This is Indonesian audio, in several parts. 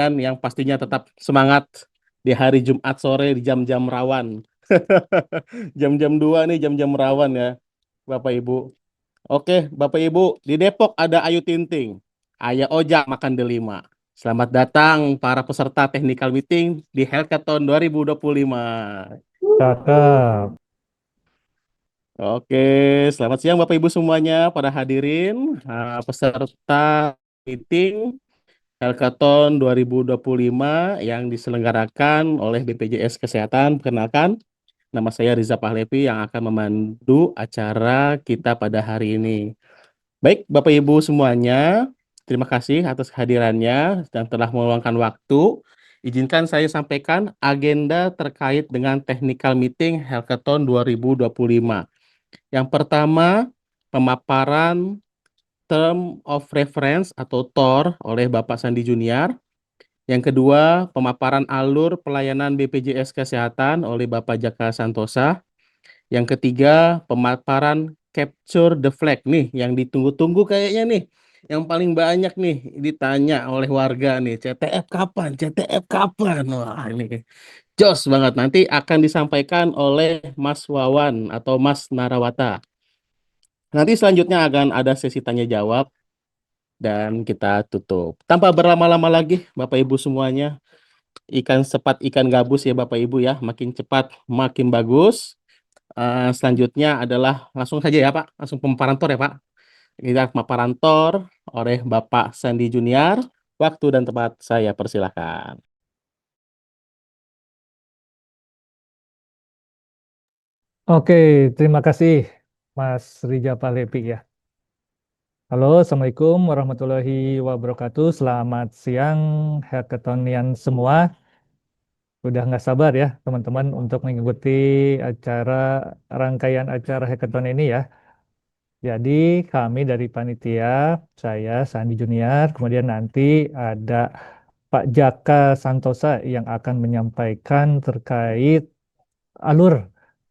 yang pastinya tetap semangat di hari Jumat sore di jam-jam rawan. Jam-jam 2 nih jam-jam rawan ya, Bapak Ibu. Oke, Bapak Ibu, di Depok ada Ayu Tinting. Ayah Ojak makan delima. Selamat datang para peserta technical meeting di Hackathon 2025. Cakep. Oke, selamat siang Bapak Ibu semuanya pada hadirin peserta meeting Hackathon 2025 yang diselenggarakan oleh BPJS Kesehatan. Perkenalkan, nama saya Riza Pahlevi yang akan memandu acara kita pada hari ini. Baik, Bapak Ibu semuanya, terima kasih atas kehadirannya dan telah meluangkan waktu. Izinkan saya sampaikan agenda terkait dengan technical meeting Hackathon 2025. Yang pertama, pemaparan Term of Reference atau TOR oleh Bapak Sandi Junior. Yang kedua, pemaparan alur pelayanan BPJS Kesehatan oleh Bapak Jaka Santosa. Yang ketiga, pemaparan Capture the Flag nih, yang ditunggu-tunggu kayaknya nih. Yang paling banyak nih ditanya oleh warga nih, CTF kapan? CTF kapan? Wah, ini jos banget. Nanti akan disampaikan oleh Mas Wawan atau Mas Narawata. Nanti selanjutnya akan ada sesi tanya jawab dan kita tutup. Tanpa berlama-lama lagi, Bapak Ibu semuanya, ikan cepat ikan gabus ya Bapak Ibu ya, makin cepat makin bagus. Selanjutnya adalah langsung saja ya Pak, langsung pemaparan tor ya Pak. Kita pemaparan tor oleh Bapak Sandi Junior. Waktu dan tempat saya persilahkan. Oke, terima kasih Mas Rija Palepi ya. Halo, Assalamualaikum warahmatullahi wabarakatuh. Selamat siang hackathonian semua. Udah nggak sabar ya teman-teman untuk mengikuti acara rangkaian acara hackathon ini ya. Jadi kami dari panitia, saya Sandi Junior, kemudian nanti ada Pak Jaka Santosa yang akan menyampaikan terkait alur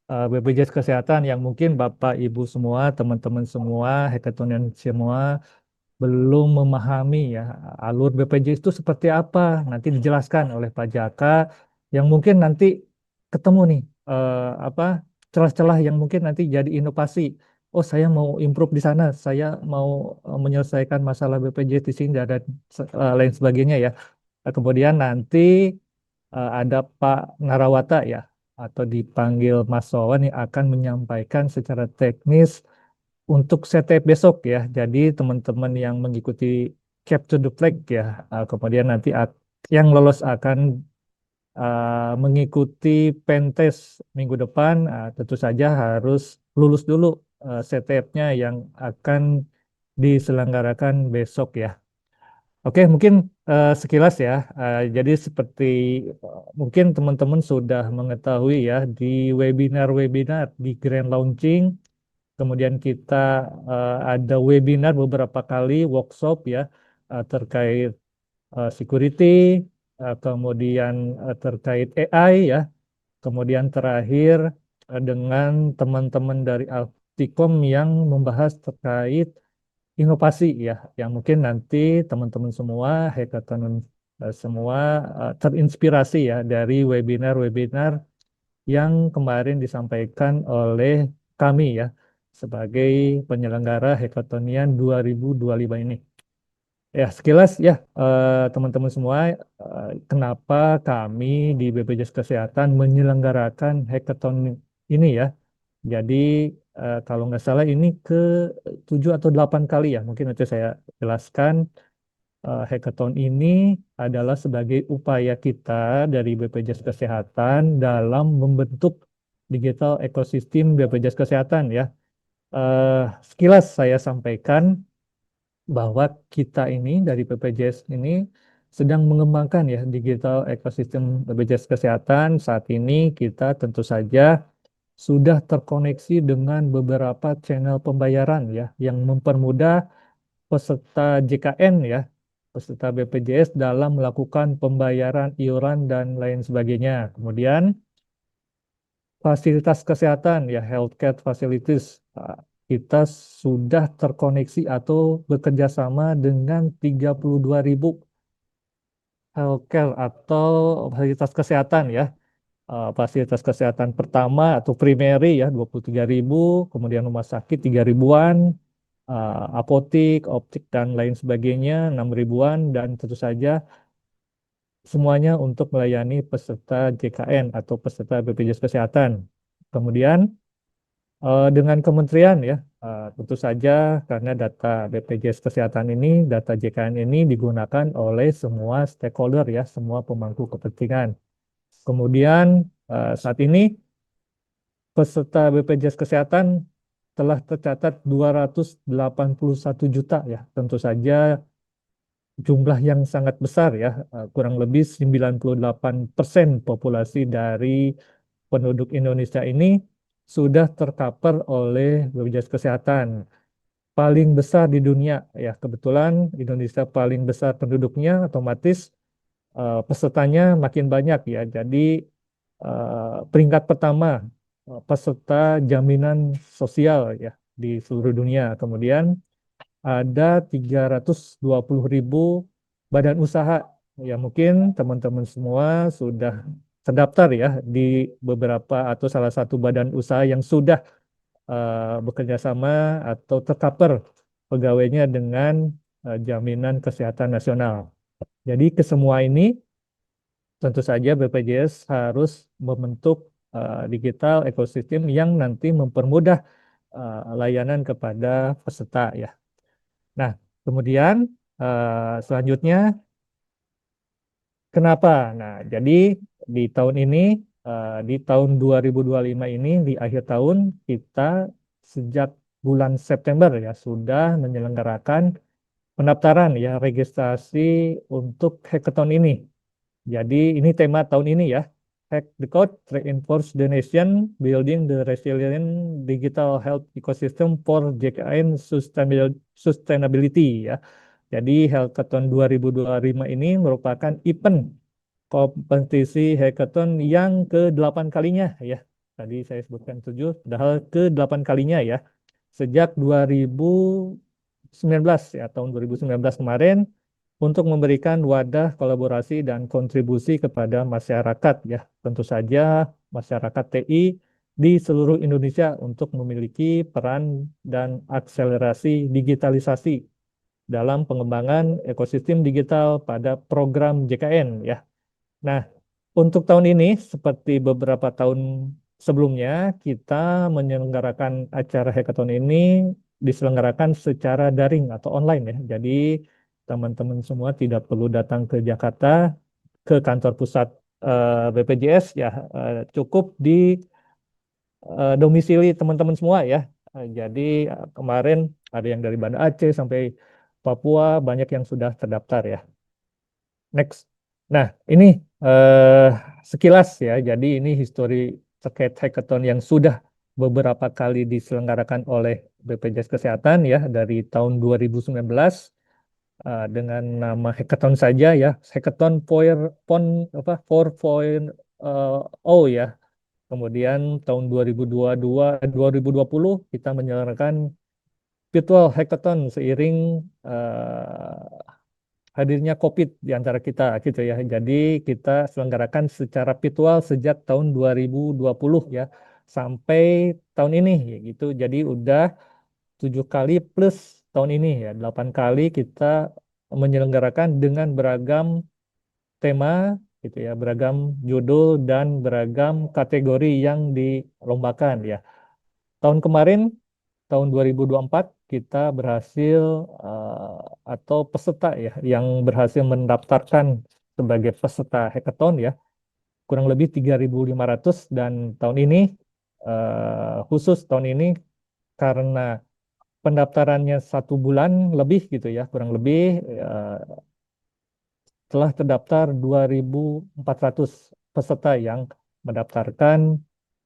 BPJS Kesehatan yang mungkin Bapak, Ibu semua, teman-teman semua, hackathonian semua belum memahami ya alur BPJS itu seperti apa. Nanti dijelaskan oleh Pak Jaka yang mungkin nanti ketemu nih apa celah-celah yang mungkin nanti jadi inovasi. Oh, saya mau improve di sana, saya mau menyelesaikan masalah BPJS di sini dan lain sebagainya ya. Kemudian nanti ada Pak Narawata ya, atau dipanggil Mas Wawan yang akan menyampaikan secara teknis untuk CTF besok ya. Jadi teman-teman yang mengikuti Capture the Flag ya, kemudian nanti yang lolos akan mengikuti pentas minggu depan, tentu saja harus lulus dulu CTF-nya yang akan diselenggarakan besok ya. Oke, mungkin sekilas ya. Jadi seperti mungkin teman-teman sudah mengetahui ya di webinar-webinar di Grand Launching, kemudian kita ada webinar beberapa kali workshop ya terkait security, kemudian terkait AI ya, kemudian terakhir dengan teman-teman dari Alticom yang membahas terkait inovasi ya, yang mungkin nanti teman-teman semua, hackathon semua terinspirasi ya dari webinar-webinar yang kemarin disampaikan oleh kami ya sebagai penyelenggara Hackathonian 2025 ini. Ya, sekilas ya teman-teman semua, kenapa kami di BPJS Kesehatan menyelenggarakan hackathon ini ya. Jadi kalau nggak salah ini ke 7 atau 8 kali ya, mungkin nanti saya jelaskan. Hackathon ini adalah sebagai upaya kita dari BPJS Kesehatan dalam membentuk digital ekosistem BPJS Kesehatan ya. Sekilas saya sampaikan bahwa kita ini dari BPJS ini sedang mengembangkan ya digital ekosistem BPJS Kesehatan. Saat ini kita tentu saja sudah terkoneksi dengan beberapa channel pembayaran ya yang mempermudah peserta JKN ya, peserta BPJS dalam melakukan pembayaran iuran dan lain sebagainya. Kemudian fasilitas kesehatan ya, healthcare facilities, kita sudah terkoneksi atau bekerja sama dengan 32.000 healthcare atau fasilitas kesehatan ya. Fasilitas kesehatan pertama atau primary ya 23.000, kemudian rumah sakit 3 ribuan, apotik, optik dan lain sebagainya 6 ribuan dan tentu saja semuanya untuk melayani peserta JKN atau peserta BPJS Kesehatan. Kemudian dengan kementerian ya, tentu saja karena data BPJS Kesehatan ini, data JKN ini digunakan oleh semua stakeholder ya, semua pemangku kepentingan. Kemudian saat ini peserta BPJS Kesehatan telah tercatat 281 juta ya. Tentu saja jumlah yang sangat besar ya, kurang lebih 98% populasi dari penduduk Indonesia ini sudah tercover oleh BPJS Kesehatan. Paling besar di dunia ya, kebetulan Indonesia paling besar penduduknya, otomatis pesertanya makin banyak ya. Jadi peringkat pertama peserta jaminan sosial ya di seluruh dunia. Kemudian ada 320.000 badan usaha. Ya mungkin teman-teman semua sudah terdaftar ya di beberapa atau salah satu badan usaha yang sudah bekerja sama atau tercover pegawainya dengan jaminan kesehatan nasional. Jadi ke semua ini tentu saja BPJS harus membentuk digital ekosistem yang nanti mempermudah layanan kepada peserta ya. Nah, kemudian selanjutnya kenapa? Nah, jadi di tahun ini, di tahun 2025 ini, di akhir tahun kita sejak bulan September ya sudah menyelenggarakan pendaftaran ya registrasi untuk hackathon ini. Jadi ini tema tahun ini ya. Hack the Code, Reinforce the Nation, Building the Resilient Digital Health Ecosystem for JKN Sustainability ya. Jadi Hackathon 2025 ini merupakan event kompetisi hackathon yang ke-8 kalinya ya. Tadi saya sebutkan 7, padahal ke-8 kalinya ya. Sejak 2019 ya, tahun 2019 kemarin untuk memberikan wadah kolaborasi dan kontribusi kepada masyarakat ya. Tentu saja masyarakat TI di seluruh Indonesia untuk memiliki peran dan akselerasi digitalisasi dalam pengembangan ekosistem digital pada program JKN ya. Nah, untuk tahun ini seperti beberapa tahun sebelumnya kita menyelenggarakan acara hackathon ini diselenggarakan secara daring atau online ya. Jadi teman-teman semua tidak perlu datang ke Jakarta ke kantor pusat BPJS ya, cukup di domisili teman-teman semua ya. Jadi kemarin ada yang dari Banda Aceh sampai Papua banyak yang sudah terdaftar ya. Next. Nah, ini eh, sekilas ya. Jadi ini histori terkait hackathon yang sudah beberapa kali diselenggarakan oleh BPJS Kesehatan ya dari tahun 2019 dengan nama hackathon saja ya. Hackathon PON apa 4.0 ya. Kemudian tahun 2022 2020 kita menyelenggarakan virtual hackathon seiring hadirnya COVID di antara kita gitu ya. Jadi kita selenggarakan secara virtual sejak tahun 2020 ya sampai tahun ini ya gitu. Jadi udah 7 kali plus tahun ini ya 8 kali kita menyelenggarakan dengan beragam tema gitu ya, beragam judul dan beragam kategori yang dilombakan ya. Tahun kemarin tahun 2024 kita berhasil atau peserta ya yang berhasil mendaftarkan sebagai peserta hackathon ya kurang lebih 3.500 dan tahun ini khusus tahun ini karena pendaftarannya 1 bulan lebih gitu ya kurang lebih eh, telah terdaftar 2.400 peserta yang mendaftarkan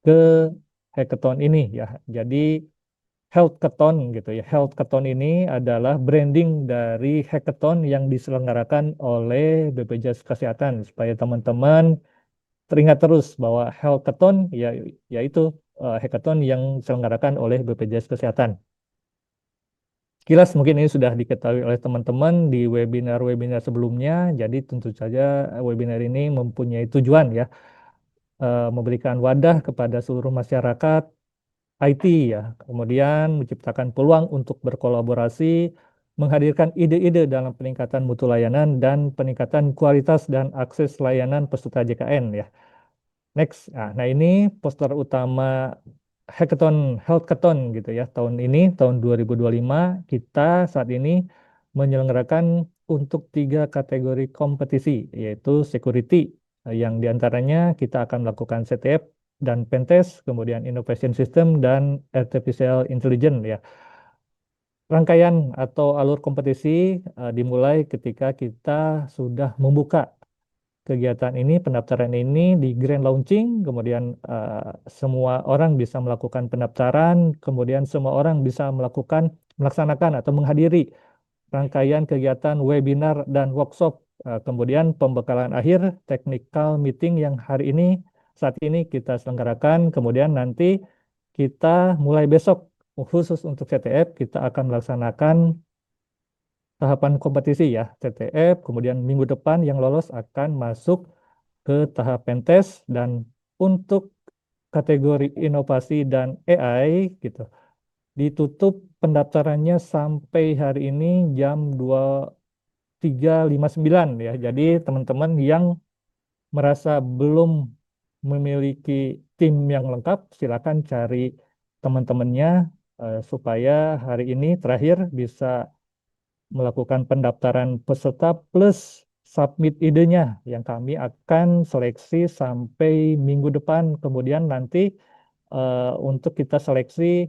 ke hackathon ini ya. Jadi Healthcathon gitu ya. Healthcathon ini adalah branding dari hackathon yang diselenggarakan oleh BPJS Kesehatan supaya teman-teman teringat terus bahwa Healthcathon ya yaitu hackathon yang diselenggarakan oleh BPJS Kesehatan. Sekilas mungkin ini sudah diketahui oleh teman-teman di webinar-webinar sebelumnya. Jadi tentu saja webinar ini mempunyai tujuan ya, memberikan wadah kepada seluruh masyarakat IT ya, kemudian menciptakan peluang untuk berkolaborasi, menghadirkan ide-ide dalam peningkatan mutu layanan dan peningkatan kualitas dan akses layanan peserta JKN ya. Next, nah ini poster utama Hackathon, Healthathon gitu ya. Tahun ini, tahun 2025, kita saat ini menyelenggarakan untuk 3 kategori kompetisi, yaitu security, yang diantaranya kita akan melakukan CTF dan Pentest, kemudian Innovation System, dan Artificial Intelligence ya. Rangkaian atau alur kompetisi dimulai ketika kita sudah membuka kegiatan ini, pendaftaran ini di grand launching, kemudian semua orang bisa melakukan pendaftaran, kemudian semua orang bisa melaksanakan atau menghadiri rangkaian kegiatan webinar dan workshop, kemudian pembekalan akhir technical meeting yang hari ini saat ini kita selenggarakan, kemudian nanti kita mulai besok khusus untuk CTF kita akan melaksanakan tahapan kompetisi ya, TTF, kemudian minggu depan yang lolos akan masuk ke tahap pentest, dan untuk kategori inovasi dan AI gitu ditutup pendaftarannya sampai hari ini jam 23.59 ya. Jadi teman-teman yang merasa belum memiliki tim yang lengkap, silakan cari teman-temannya supaya hari ini terakhir bisa melakukan pendaftaran peserta plus submit idenya yang kami akan seleksi sampai minggu depan. Kemudian nanti untuk kita seleksi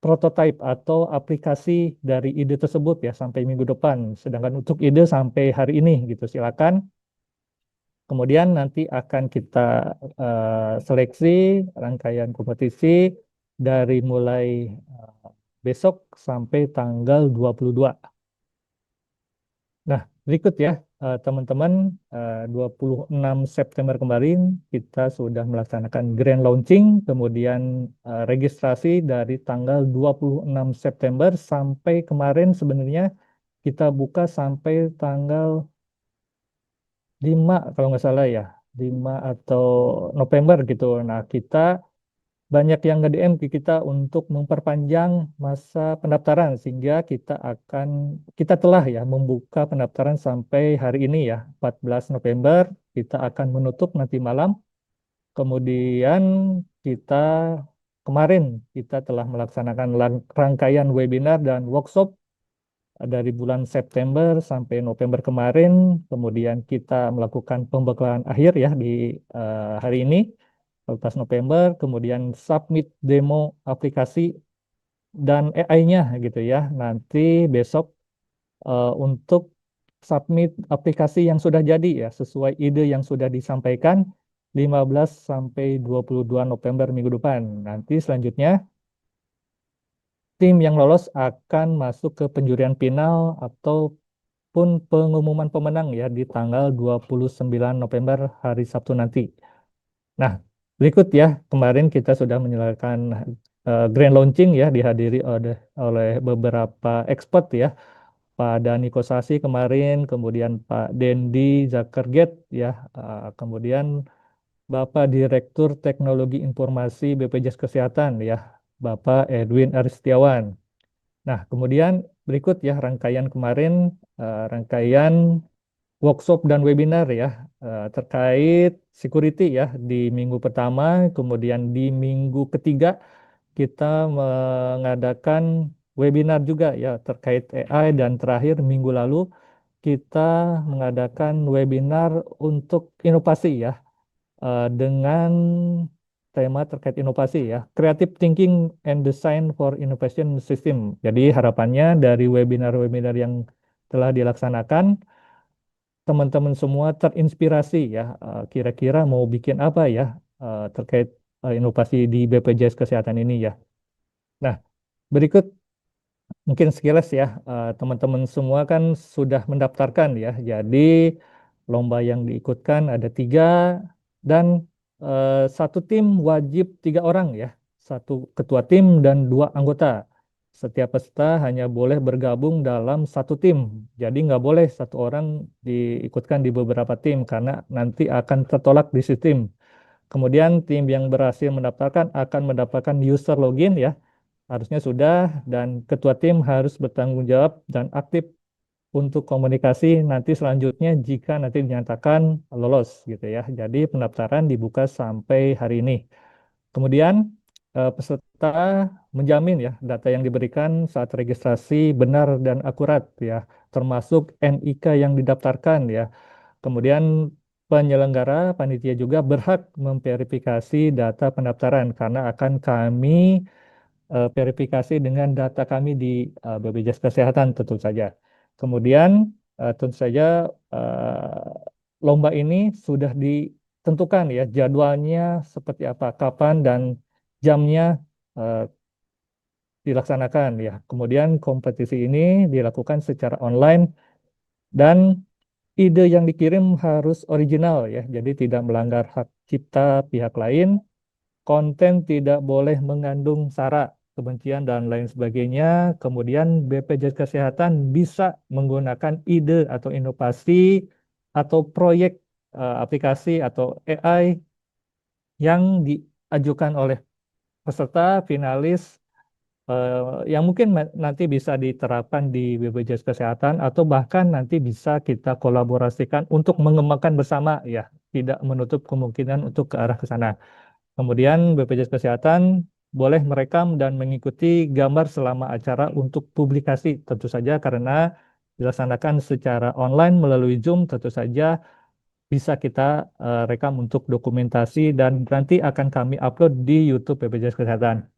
prototype atau aplikasi dari ide tersebut ya sampai minggu depan. Sedangkan untuk ide sampai hari ini gitu silakan. Kemudian nanti akan kita seleksi rangkaian kompetisi dari mulai besok sampai tanggal 22. Nah, berikut ya teman-teman, 26 September kemarin kita sudah melaksanakan grand launching, kemudian registrasi dari tanggal 26 September sampai kemarin sebenarnya kita buka sampai tanggal 5 kalau nggak salah ya, 5 atau November gitu. Nah, kita banyak yang nge-DM ke kita untuk memperpanjang masa pendaftaran sehingga kita telah ya membuka pendaftaran sampai hari ini ya 14 November, kita akan menutup nanti malam. Kemudian kita kemarin kita telah melaksanakan rangkaian webinar dan workshop dari bulan September sampai November kemarin. Kemudian kita melakukan pembekalan akhir ya di hari ini 14 November, kemudian submit demo aplikasi dan AI-nya gitu ya. Nanti besok untuk submit aplikasi yang sudah jadi ya, sesuai ide yang sudah disampaikan 15 sampai 22 November minggu depan. Nanti selanjutnya tim yang lolos akan masuk ke penjurian final ataupun pengumuman pemenang ya di tanggal 29 November hari Sabtu nanti. Nah, berikut ya, kemarin kita sudah menyelenggarakan grand launching ya, dihadiri oleh beberapa expert ya, Pak Dani Kosasi kemarin, kemudian Pak Dendi Zakerget ya, kemudian Bapak Direktur Teknologi Informasi BPJS Kesehatan ya, Bapak Edwin Aristiawan. Nah, kemudian berikut ya rangkaian kemarin, rangkaian workshop dan webinar ya terkait security ya di minggu pertama, kemudian di minggu ketiga kita mengadakan webinar juga ya terkait AI, dan terakhir minggu lalu kita mengadakan webinar untuk inovasi ya dengan tema terkait inovasi ya, Creative Thinking and Design for Innovation System. Jadi harapannya dari webinar-webinar yang telah dilaksanakan teman-teman semua terinspirasi ya, kira-kira mau bikin apa ya terkait inovasi di BPJS Kesehatan ini ya. Nah, berikut mungkin sekilas ya, teman-teman semua kan sudah mendaftarkan ya. Jadi lomba yang diikutkan ada 3, dan satu tim wajib 3 orang ya, satu ketua tim dan 2 anggota. setiap peserta hanya boleh bergabung dalam satu tim. Jadi nggak boleh satu orang diikutkan di beberapa tim karena nanti akan tertolak di sistem. Kemudian tim yang berhasil mendaftarkan akan mendapatkan user login ya, harusnya sudah, dan ketua tim harus bertanggung jawab dan aktif untuk komunikasi nanti selanjutnya jika nanti dinyatakan lolos gitu ya. Jadi pendaftaran dibuka sampai hari ini. Kemudian peserta menjamin ya data yang diberikan saat registrasi benar dan akurat ya, termasuk NIK yang didaftarkan ya. Kemudian penyelenggara panitia juga berhak memverifikasi data pendaftaran karena akan kami verifikasi dengan data kami di BPJS Kesehatan tentu saja. Kemudian tentu saja lomba ini sudah ditentukan ya jadwalnya seperti apa, kapan dan jamnya eh, dilaksanakan ya. Kemudian kompetisi ini dilakukan secara online dan ide yang dikirim harus original ya, jadi tidak melanggar hak cipta pihak lain, konten tidak boleh mengandung sara, kebencian, dan lain sebagainya. Kemudian BPJS Kesehatan bisa menggunakan ide atau inovasi atau proyek aplikasi atau AI yang diajukan oleh peserta finalis yang mungkin nanti bisa diterapkan di BPJS Kesehatan atau bahkan nanti bisa kita kolaborasikan untuk mengembangkan bersama ya, tidak menutup kemungkinan untuk ke arah ke sana. Kemudian BPJS Kesehatan boleh merekam dan mengikuti gambar selama acara untuk publikasi tentu saja karena dilaksanakan secara online melalui Zoom, tentu saja bisa kita rekam untuk dokumentasi dan nanti akan kami upload di YouTube BPJS Kesehatan.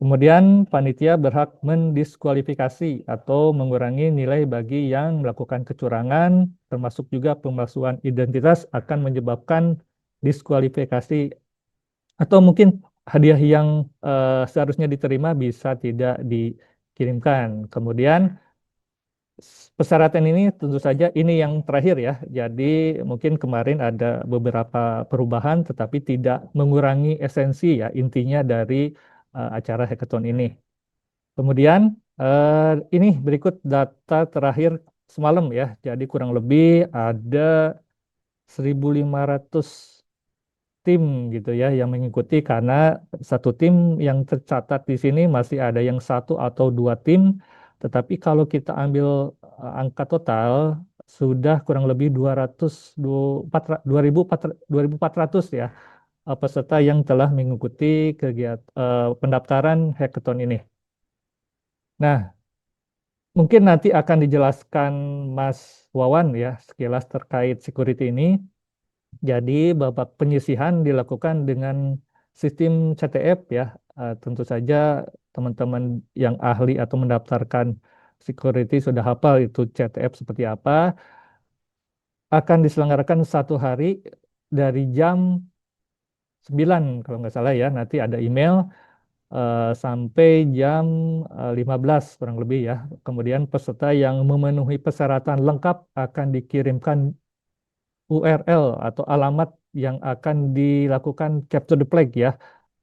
Kemudian panitia berhak mendiskualifikasi atau mengurangi nilai bagi yang melakukan kecurangan, termasuk juga pemalsuan identitas akan menyebabkan diskualifikasi atau mungkin hadiah yang seharusnya diterima bisa tidak dikirimkan. Kemudian persyaratan ini tentu saja ini yang terakhir ya. Jadi mungkin kemarin ada beberapa perubahan tetapi tidak mengurangi esensi ya intinya dari acara hackathon ini. Kemudian ini berikut data terakhir semalam ya. Jadi kurang lebih ada 1.500 tim gitu ya yang mengikuti karena satu tim yang tercatat di sini masih ada yang satu atau dua tim, tetapi kalau kita ambil angka total sudah kurang lebih 2.400 ya peserta yang telah mengikuti kegiatan pendaftaran hackathon ini. Nah, mungkin nanti akan dijelaskan Mas Wawan ya sekilas terkait security ini. Jadi babak penyisihan dilakukan dengan sistem CTF ya. Tentu saja teman-teman yang ahli atau mendaftarkan security sudah hafal itu CTF seperti apa. Akan diselenggarakan satu hari dari jam 9 kalau nggak salah ya. Nanti ada email sampai jam 15 kurang lebih ya. Kemudian peserta yang memenuhi persyaratan lengkap akan dikirimkan URL atau alamat yang akan dilakukan capture the flag ya.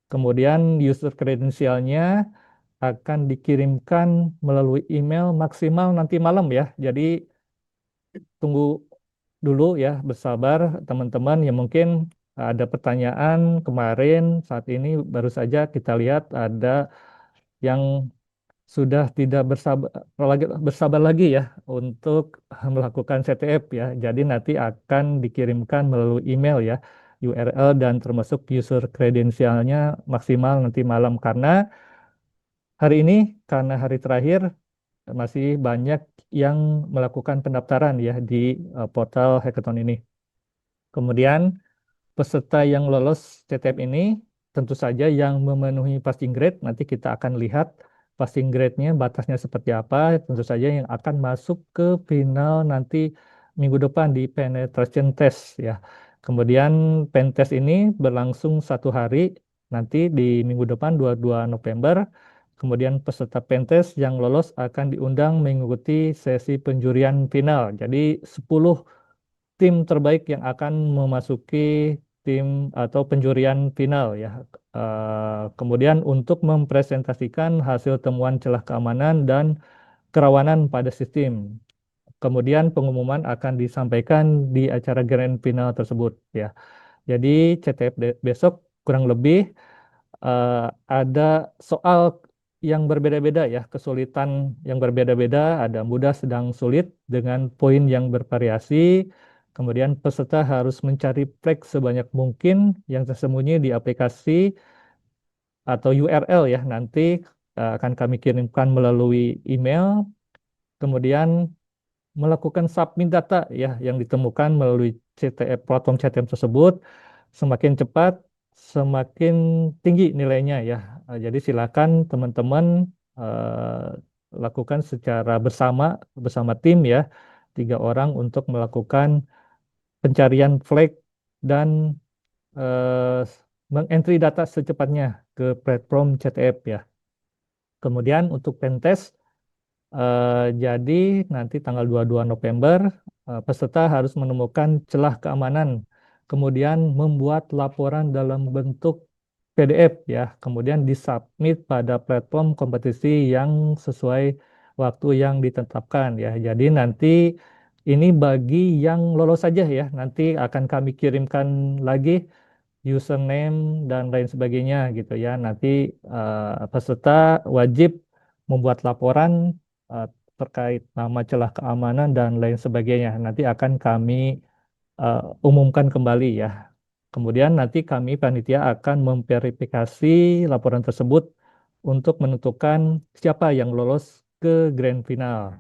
Kemudian user kredensialnya akan dikirimkan melalui email maksimal nanti malam ya. Jadi tunggu dulu ya, bersabar teman-teman yang mungkin ada pertanyaan kemarin, saat ini baru saja kita lihat ada yang sudah tidak bersabar lagi ya untuk melakukan CTF ya. Jadi nanti akan dikirimkan melalui email ya URL dan termasuk user kredensialnya maksimal nanti malam karena hari ini karena hari terakhir masih banyak yang melakukan pendaftaran ya di portal hackathon ini. Kemudian peserta yang lolos CTF ini tentu saja yang memenuhi passing grade, nanti kita akan lihat passing grade-nya batasnya seperti apa, tentu saja yang akan masuk ke final nanti minggu depan di penetration test ya. Kemudian pen test ini berlangsung satu hari nanti di minggu depan 22 November. Kemudian peserta pen test yang lolos akan diundang mengikuti sesi penjurian final. Jadi 10 tim terbaik yang akan memasuki tim atau penjurian final ya. Kemudian untuk mempresentasikan hasil temuan celah keamanan dan kerawanan pada sistem. Kemudian pengumuman akan disampaikan di acara grand final tersebut ya. Jadi CTF besok kurang lebih ada soal yang berbeda-beda ya, kesulitan yang berbeda-beda, ada mudah, sedang, sulit dengan poin yang bervariasi. Kemudian peserta harus mencari flag sebanyak mungkin yang tersembunyi di aplikasi atau URL ya, nanti akan kami kirimkan melalui email. Kemudian melakukan submit data ya yang ditemukan melalui CTF platform CTM tersebut semakin cepat semakin tinggi nilainya ya. Jadi silakan teman-teman lakukan secara bersama bersama tim ya 3 orang untuk melakukan pencarian flag dan eh, mengentry data secepatnya ke platform CTF ya. Kemudian untuk pentest jadi nanti tanggal 22 November peserta harus menemukan celah keamanan, kemudian membuat laporan dalam bentuk PDF ya, kemudian disubmit pada platform kompetisi yang sesuai waktu yang ditetapkan ya. Jadi nanti ini bagi yang lolos saja ya, nanti akan kami kirimkan lagi username dan lain sebagainya gitu ya. Nanti peserta wajib membuat laporan eh, terkait nama celah keamanan dan lain sebagainya. Nanti akan kami umumkan kembali ya. Kemudian nanti kami panitia akan memverifikasi laporan tersebut untuk menentukan siapa yang lolos ke grand final.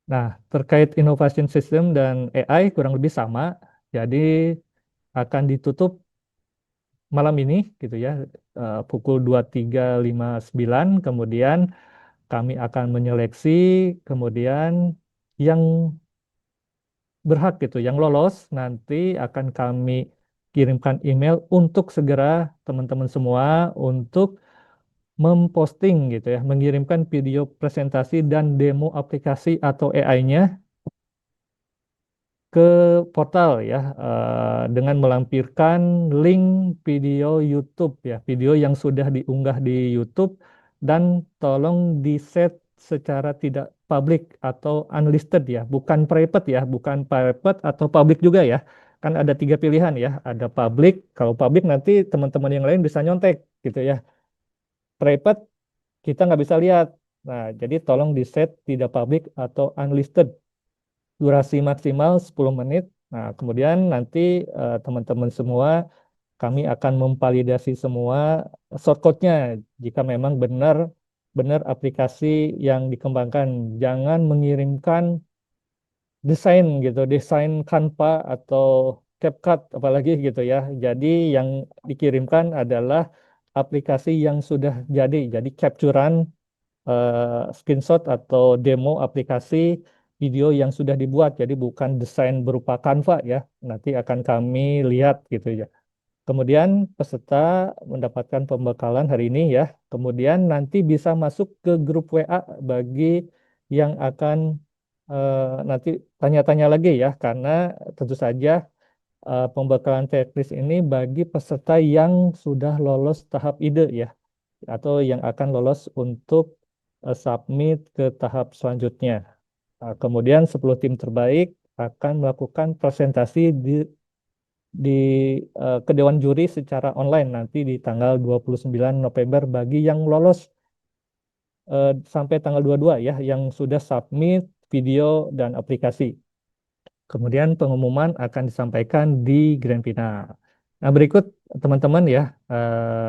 Nah, terkait innovation system dan AI kurang lebih sama. Jadi akan ditutup malam ini gitu ya pukul 23.59 kemudian kami akan menyeleksi kemudian yang berhak gitu yang lolos nanti akan kami kirimkan email untuk segera teman-teman semua untuk memposting gitu ya mengirimkan video presentasi dan demo aplikasi atau AI-nya ke portal ya dengan melampirkan link video YouTube ya video yang sudah diunggah di YouTube dan tolong di set secara tidak public atau unlisted ya bukan private atau public juga ya kan ada 3 pilihan ya ada public kalau public nanti teman-teman yang lain bisa nyontek gitu ya private kita nggak bisa lihat nah jadi tolong di set tidak public atau unlisted durasi maksimal 10 menit. Nah, kemudian nanti teman-teman semua kami akan memvalidasi semua shortcode-nya jika memang benar benar aplikasi yang dikembangkan. Jangan mengirimkan desain gitu, desain Canva atau CapCut apalagi gitu ya. Jadi yang dikirimkan adalah aplikasi yang sudah jadi capturean screenshot atau demo aplikasi video yang sudah dibuat. Jadi bukan desain berupa Canva ya. Nanti akan kami lihat gitu ya. Kemudian peserta mendapatkan pembekalan hari ini ya. Kemudian nanti bisa masuk ke grup WA bagi yang akan nanti tanya-tanya lagi ya. Karena tentu saja pembekalan checklist ini bagi peserta yang sudah lolos tahap ide ya atau yang akan lolos untuk submit ke tahap selanjutnya. Kemudian 10 tim terbaik akan melakukan presentasi di ke Dewan Juri secara online nanti di tanggal 29 November bagi yang lolos sampai tanggal 22 ya yang sudah submit video dan aplikasi. Kemudian pengumuman akan disampaikan di grand final. Nah, berikut teman-teman ya,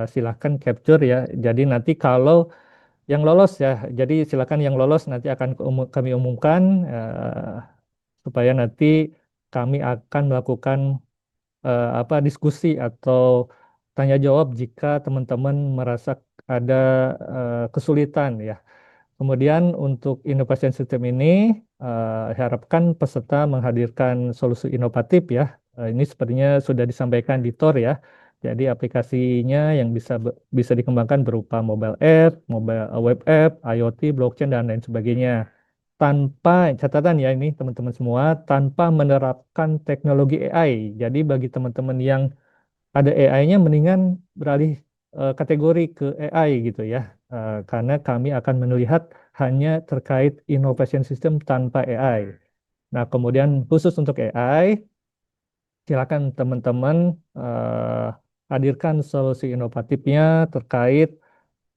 silahkan capture ya. Jadi nanti kalau yang lolos ya, jadi silakan yang lolos nanti akan kami umumkan supaya nanti kami akan melakukan apa diskusi atau tanya jawab jika teman-teman merasa ada kesulitan ya. Kemudian untuk innovation system ini harapkan peserta menghadirkan solusi inovatif ya. Ini sepertinya sudah disampaikan di TOR ya. Jadi aplikasinya yang bisa dikembangkan berupa mobile app, mobile web app, IoT, blockchain dan lain sebagainya. Tanpa catatan ya ini teman-teman semua, tanpa menerapkan teknologi AI. Jadi bagi teman-teman yang ada AI-nya mendingan beralih kategori ke AI gitu ya. Karena kami akan melihat hanya terkait innovation system tanpa AI. Nah, kemudian khusus untuk AI, silakan teman-teman hadirkan solusi inovatifnya terkait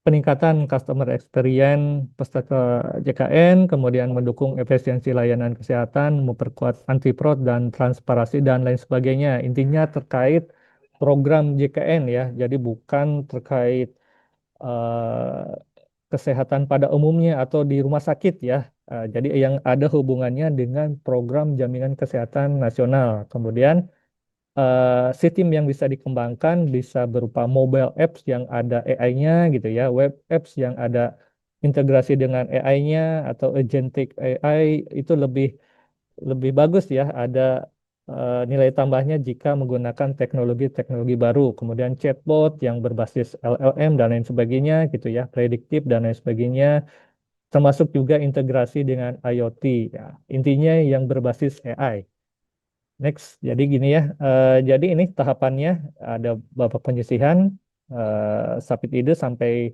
peningkatan customer experience peserta JKN, kemudian mendukung efisiensi layanan kesehatan, memperkuat anti fraud dan transparansi dan lain sebagainya. Intinya terkait program JKN ya, jadi bukan terkait eh, kesehatan pada umumnya atau di rumah sakit ya. Jadi yang ada hubungannya dengan program jaminan kesehatan nasional. Kemudian sistem yang bisa dikembangkan bisa berupa mobile apps yang ada AI-nya gitu ya, web apps yang ada integrasi dengan AI-nya atau agentic AI itu lebih lebih bagus ya, ada nilai tambahnya jika menggunakan teknologi-teknologi baru, kemudian chatbot yang berbasis LLM dan lain sebagainya gitu ya, prediktif dan lain sebagainya, termasuk juga integrasi dengan IoT ya. Intinya yang berbasis AI. Next, jadi gini ya. Jadi ini tahapannya ada babak penyisihan, submit ide sampai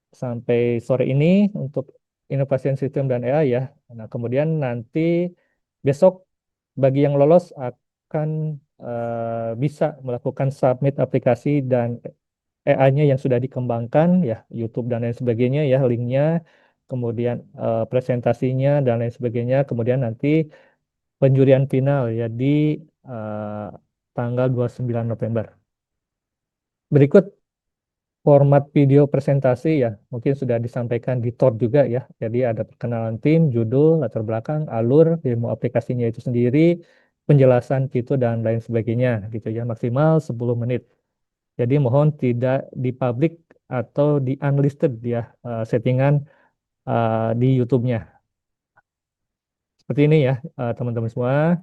sampai sore ini untuk inovasi sistem dan AI ya. Nah, kemudian nanti besok bagi yang lolos akan bisa melakukan submit aplikasi dan AI-nya yang sudah dikembangkan ya, YouTube dan lain sebagainya ya, linknya, kemudian presentasinya dan lain sebagainya. Kemudian nanti penjurian final ya di eh, tanggal 29 November. Berikut format video presentasi ya, mungkin sudah disampaikan di TOR juga ya. Jadi ada perkenalan tim, judul, latar belakang, alur, demo aplikasinya itu sendiri, penjelasan fitur dan lain sebagainya gitu ya. Maksimal 10 menit. Jadi mohon tidak dipublik atau di unlisted ya settingan di YouTube-nya. Seperti ini ya teman-teman semua.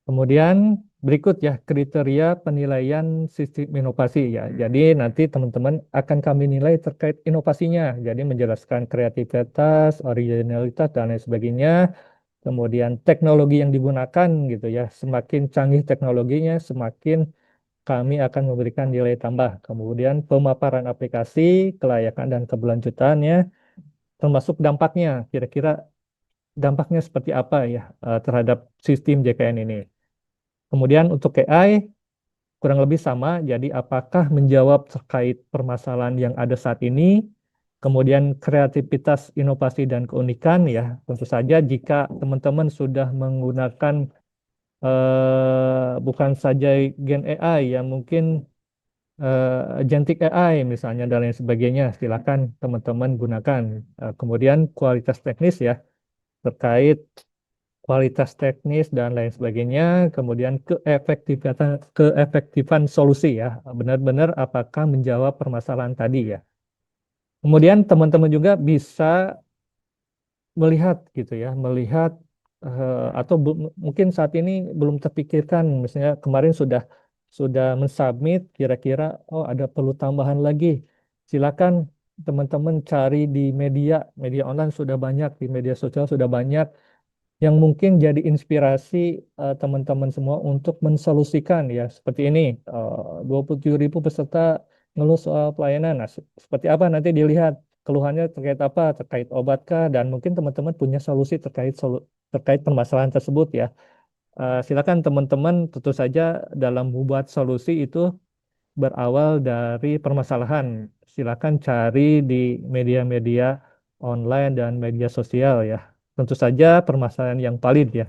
Kemudian berikut ya kriteria penilaian sistem inovasi ya. Jadi nanti teman-teman akan kami nilai terkait inovasinya. Jadi menjelaskan kreativitas, originalitas dan lain sebagainya. Kemudian teknologi yang digunakan gitu ya. Semakin canggih teknologinya, semakin kami akan memberikan nilai tambah. Kemudian pemaparan aplikasi, kelayakan dan keberlanjutannya, termasuk dampaknya. Kira-kira dampaknya seperti apa ya terhadap sistem JKN ini. Kemudian untuk AI kurang lebih sama, jadi apakah menjawab terkait permasalahan yang ada saat ini, kemudian kreativitas, inovasi, dan keunikan ya, tentu saja jika teman-teman sudah menggunakan bukan saja Gen AI yang mungkin agentic AI misalnya dan lain sebagainya, silakan teman-teman gunakan. Kemudian kualitas teknis ya, terkait kualitas teknis dan lain sebagainya, kemudian keefektifan solusi ya, benar-benar apakah menjawab permasalahan tadi ya. Kemudian teman-teman juga bisa melihat gitu ya, melihat atau mungkin saat ini belum terpikirkan, misalnya kemarin sudah mensubmit, kira-kira oh ada perlu tambahan lagi, silakan teman-teman cari di media media online sudah banyak, di media sosial sudah banyak yang mungkin jadi inspirasi teman-teman semua untuk mensolusikan ya seperti ini 27.000 peserta ngeluh soal pelayanan. Nah, seperti apa nanti dilihat keluhannya terkait apa, terkait obatkah dan mungkin teman-teman punya solusi terkait permasalahan tersebut ya. Silakan teman-teman tentu saja dalam membuat solusi itu berawal dari permasalahan. Silakan cari di media-media online dan media sosial ya. Tentu saja permasalahan yang valid ya.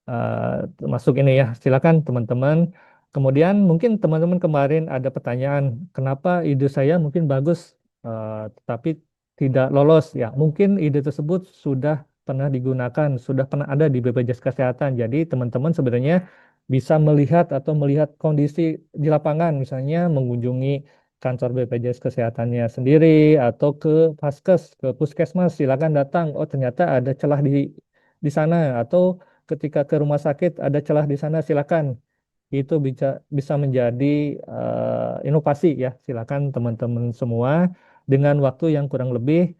Eh, Termasuk ini ya. Silakan teman-teman. Kemudian mungkin teman-teman kemarin ada pertanyaan, kenapa ide saya mungkin bagus, tetapi tidak lolos ya. Mungkin ide tersebut sudah pernah digunakan, sudah pernah ada di BPJS Kesehatan. Jadi teman-teman sebenarnya bisa melihat atau melihat kondisi di lapangan, misalnya mengunjungi kantor BPJS Kesehatannya sendiri atau ke Vaskes, ke Puskesmas, silakan datang. Oh ternyata ada celah di sana atau ketika ke rumah sakit ada celah di sana, silakan. Itu bisa bisa menjadi inovasi ya. Silakan teman-teman semua dengan waktu yang kurang lebih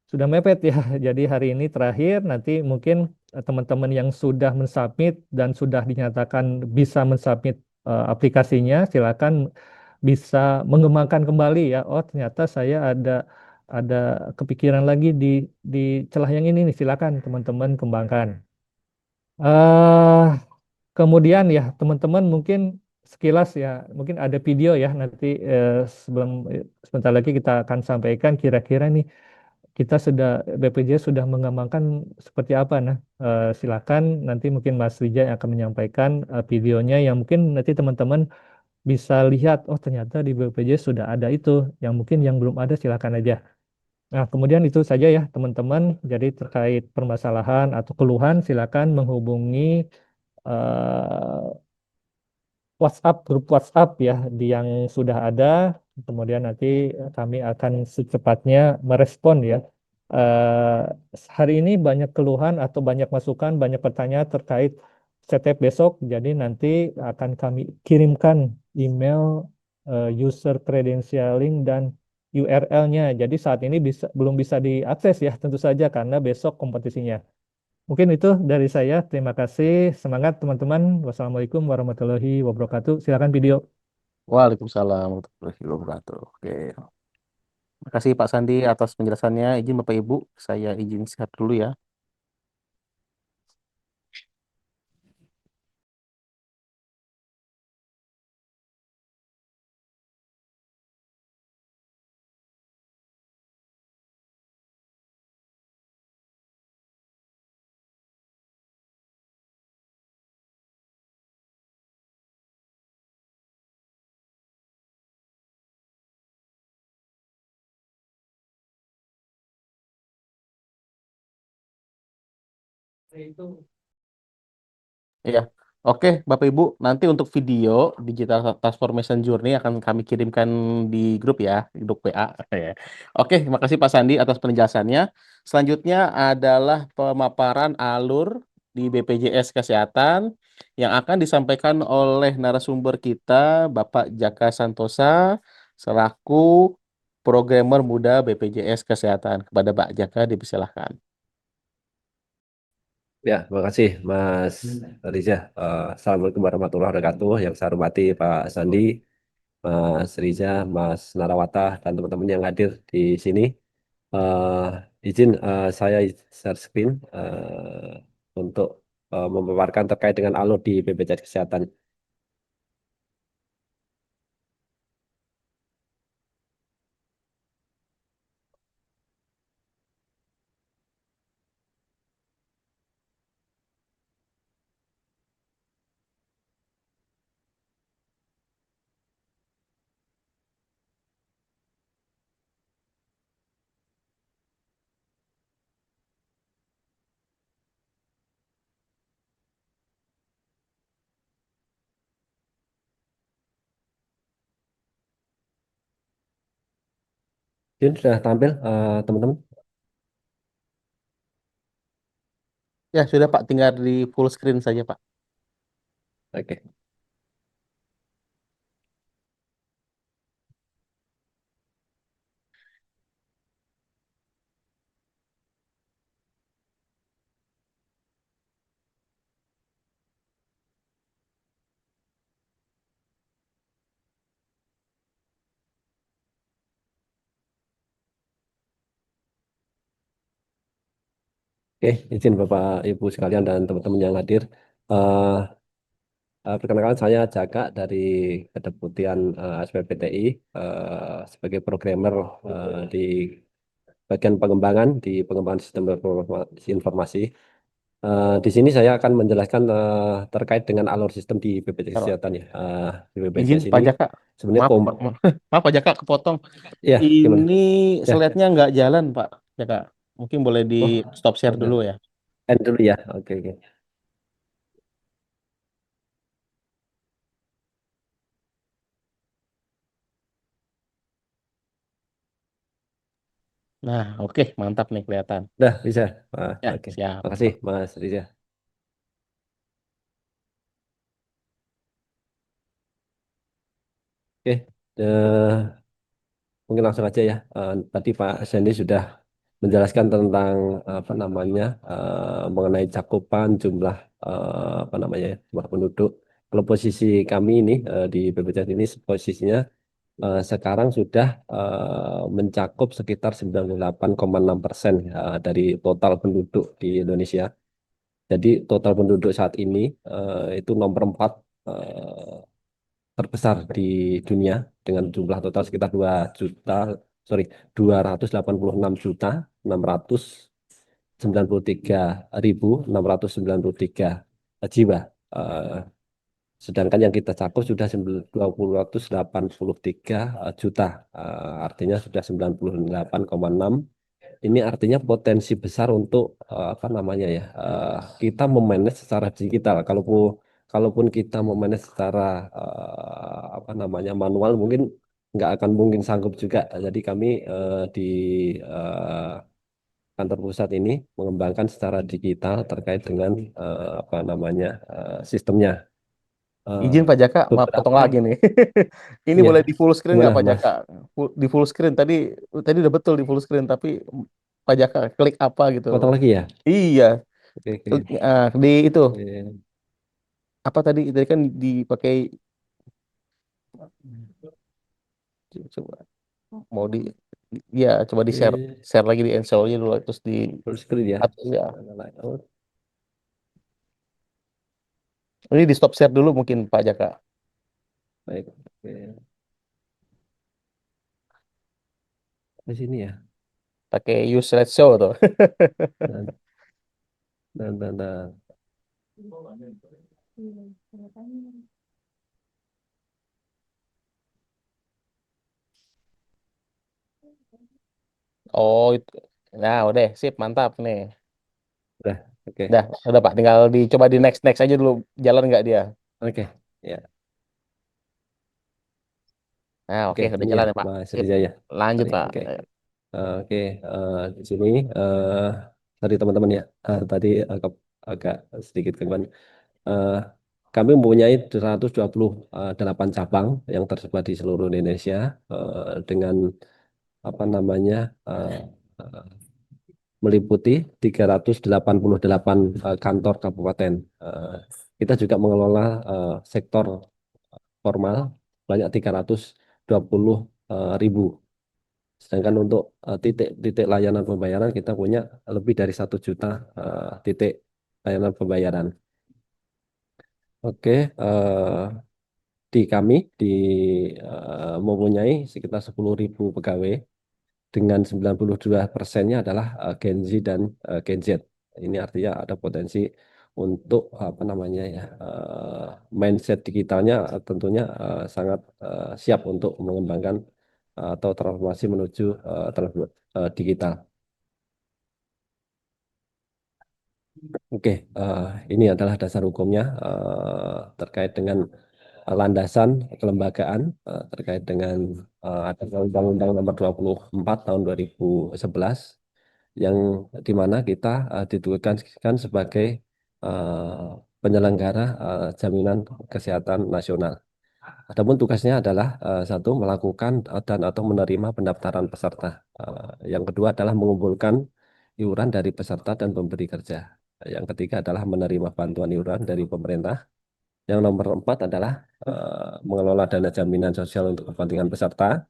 sudah mepet ya. Jadi hari ini terakhir, nanti mungkin teman-teman yang sudah mensubmit dan sudah dinyatakan bisa mensubmit aplikasinya, silakan bisa mengembangkan kembali ya. Oh, ternyata saya ada kepikiran lagi di celah yang ini nih. Silakan teman-teman kembangkan. eh Kemudian ya teman-teman mungkin sekilas ya, mungkin ada video ya nanti sebelum sebentar lagi kita akan sampaikan kira-kira nih kita sudah BPJ sudah mengembangkan seperti apa. Nah, silakan nanti mungkin Mas Rija yang akan menyampaikan videonya yang mungkin nanti teman-teman bisa lihat, oh ternyata di BPJ sudah ada itu, yang mungkin yang belum ada silakan aja. Nah, kemudian itu saja ya teman-teman. Jadi terkait permasalahan atau keluhan silakan menghubungi eh, WhatsApp, grup WhatsApp ya yang sudah ada. Kemudian nanti kami akan secepatnya merespon ya. Eh, Hari ini banyak keluhan atau banyak masukan, banyak pertanyaan terkait CTP besok. Jadi nanti akan kami kirimkan email user credentialing dan URL-nya. Jadi saat ini belum bisa diakses ya tentu saja karena besok kompetisinya. Mungkin itu dari saya. Terima kasih. Semangat teman-teman. Wassalamualaikum warahmatullahi wabarakatuh. Silakan video. Waalaikumsalam warahmatullahi wabarakatuh. Oke. Terima kasih Pak Sandi atas penjelasannya. Izin Bapak Ibu, saya izin siap dulu ya. Iya. Oke, Bapak Ibu, nanti untuk video Digital Transformation Journey akan kami kirimkan di grup ya, di grup WA. Ya. Oke, terima kasih Pak Sandi atas penjelasannya. Selanjutnya adalah pemaparan alur di BPJS Kesehatan yang akan disampaikan oleh narasumber kita, Bapak Jaka Santosa, selaku programmer muda BPJS Kesehatan. Kepada Pak Jaka, dipersilahkan. Ya, terima kasih Mas Riza. Assalamualaikum warahmatullahi wabarakatuh. Yang saya hormati Pak Sandi, Mas Riza, Mas Narawata, dan teman-teman yang hadir di sini. Izin saya share screen untuk memaparkan terkait dengan alur di BPJS Kesehatan. Izin sudah tampil teman-teman? Ya, sudah Pak, tinggal di full screen saja Pak. Oke. Oke, izin Bapak Ibu sekalian dan teman-teman yang hadir. Eh, Perkenalkan saya Jaka dari Kedeputian SPPTI sebagai programmer di bagian pengembangan di pengembangan sistem informasi. Di sini saya akan menjelaskan terkait dengan alur sistem di BPJS Kalau Kesehatan ya. Di izin BPJS Pak ini Jaka, sebenarnya maaf Pak, maaf, maaf Pak Jaka kepotong. ya gimana? Ini Ya, slide-nya nggak jalan Pak Jaka. Mungkin boleh di oh stop share ada. dulu ya. End dulu ya. Oke oke. Nah, oke, mantap nih kelihatan. Udah bisa. Ya, Oke. siap. Makasih Mas Riza. Oke. Mungkin langsung aja ya. Tadi Pak Sandy sudah menjelaskan tentang apa namanya mengenai cakupan jumlah apa namanya ya, jumlah penduduk kalau posisi kami ini di BPJS ini posisinya sekarang sudah mencakup sekitar 98,6% dari total penduduk di Indonesia. Jadi total penduduk saat ini itu nomor 4 eh, terbesar di dunia dengan jumlah total sekitar 2.896.693.693 jiwa. Eh, Sedangkan yang kita cakup sudah 283 juta, artinya sudah 98,6. Ini artinya potensi besar untuk apa namanya ya, kita memanage secara digital. Kalaupun kita memanage secara apa namanya manual, mungkin nggak akan mungkin sanggup juga. Jadi kami di eh, kantor pusat ini mengembangkan secara digital terkait dengan apa namanya sistemnya. Eh, Izin Pak Jaka, maaf potong Beberapa, lagi nih. Ini ya boleh di full screen gimana nggak Pak Mas? Jaka? Di full screen tadi, tadi udah betul di full screen, tapi Pak Jaka klik apa gitu? Potong lagi ya? Iya, Oke, oke. di itu Oke. apa tadi? Tadi kan dipakai, coba mau ya coba di share Oke. share lagi di Excel-nya dulu, terus di Full screen ya. ya. Layout. Ini di stop share dulu mungkin Pak Jaka. Baik. Oke. Di sini ya. Pakai use slideshow tuh. Dan, dan. Oh, itu. Nah, udah sip, mantap nih. Udah. Oke. Udah Pak, tinggal dicoba di next next aja dulu, jalan nggak dia. Oke. Ya. Nah, Oke. oke, udah Ini ya, jalan ya Pak. Mas Sip, Riza ya. lanjut Tadi. Pak. Oke. Oke. Di sini tadi teman-teman ya. Tadi agak sedikit gangguan. Eh, Kami mempunyai 128 cabang yang tersebar di seluruh Indonesia dengan apa namanya eh, eh, meliputi 388 kantor kabupaten. Eh, Kita juga mengelola sektor formal banyak 320 ribu. Sedangkan untuk titik-titik layanan pembayaran kita punya lebih dari 1 juta titik layanan pembayaran. Oke, di kami mempunyai sekitar 10.000 pegawai dengan 92% adalah Gen Z dan Gen Z. Ini artinya ada potensi untuk apa namanya ya, mindset digitalnya tentunya sangat siap untuk mengembangkan atau transformasi menuju digital. Oke, ini adalah dasar hukumnya terkait dengan landasan kelembagaan terkait dengan adanya Undang-Undang Nomor 24 Tahun 2011 yang di mana kita ditugaskan sebagai eh, penyelenggara jaminan kesehatan nasional. Adapun tugasnya adalah satu melakukan dan atau menerima pendaftaran peserta. Yang kedua adalah mengumpulkan iuran dari peserta dan pemberi kerja. Yang ketiga adalah menerima bantuan iuran dari pemerintah. Yang nomor empat adalah mengelola dana jaminan sosial untuk kepentingan peserta.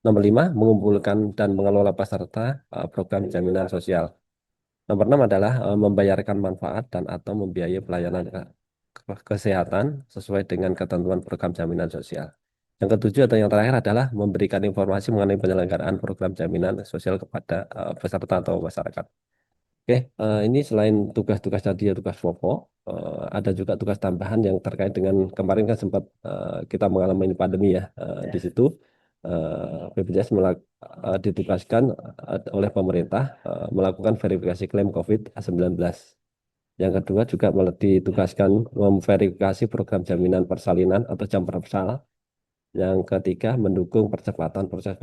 Nomor lima, mengumpulkan dan mengelola peserta program jaminan sosial. Nomor enam adalah membayarkan manfaat dan atau membiayai pelayanan kesehatan sesuai dengan ketentuan program jaminan sosial. Yang ketujuh atau yang terakhir adalah memberikan informasi mengenai penyelenggaraan program jaminan sosial kepada peserta atau masyarakat. Oke, ini selain tugas-tugas tadi ya tugas pokok, ada juga tugas tambahan yang terkait dengan kemarin kan sempat kita mengalami pandemi ya. Di situ BPJS ditugaskan oleh pemerintah melakukan verifikasi klaim COVID-19. Yang kedua juga ditugaskan memverifikasi program jaminan persalinan atau jam persal. Yang ketiga mendukung percepatan proses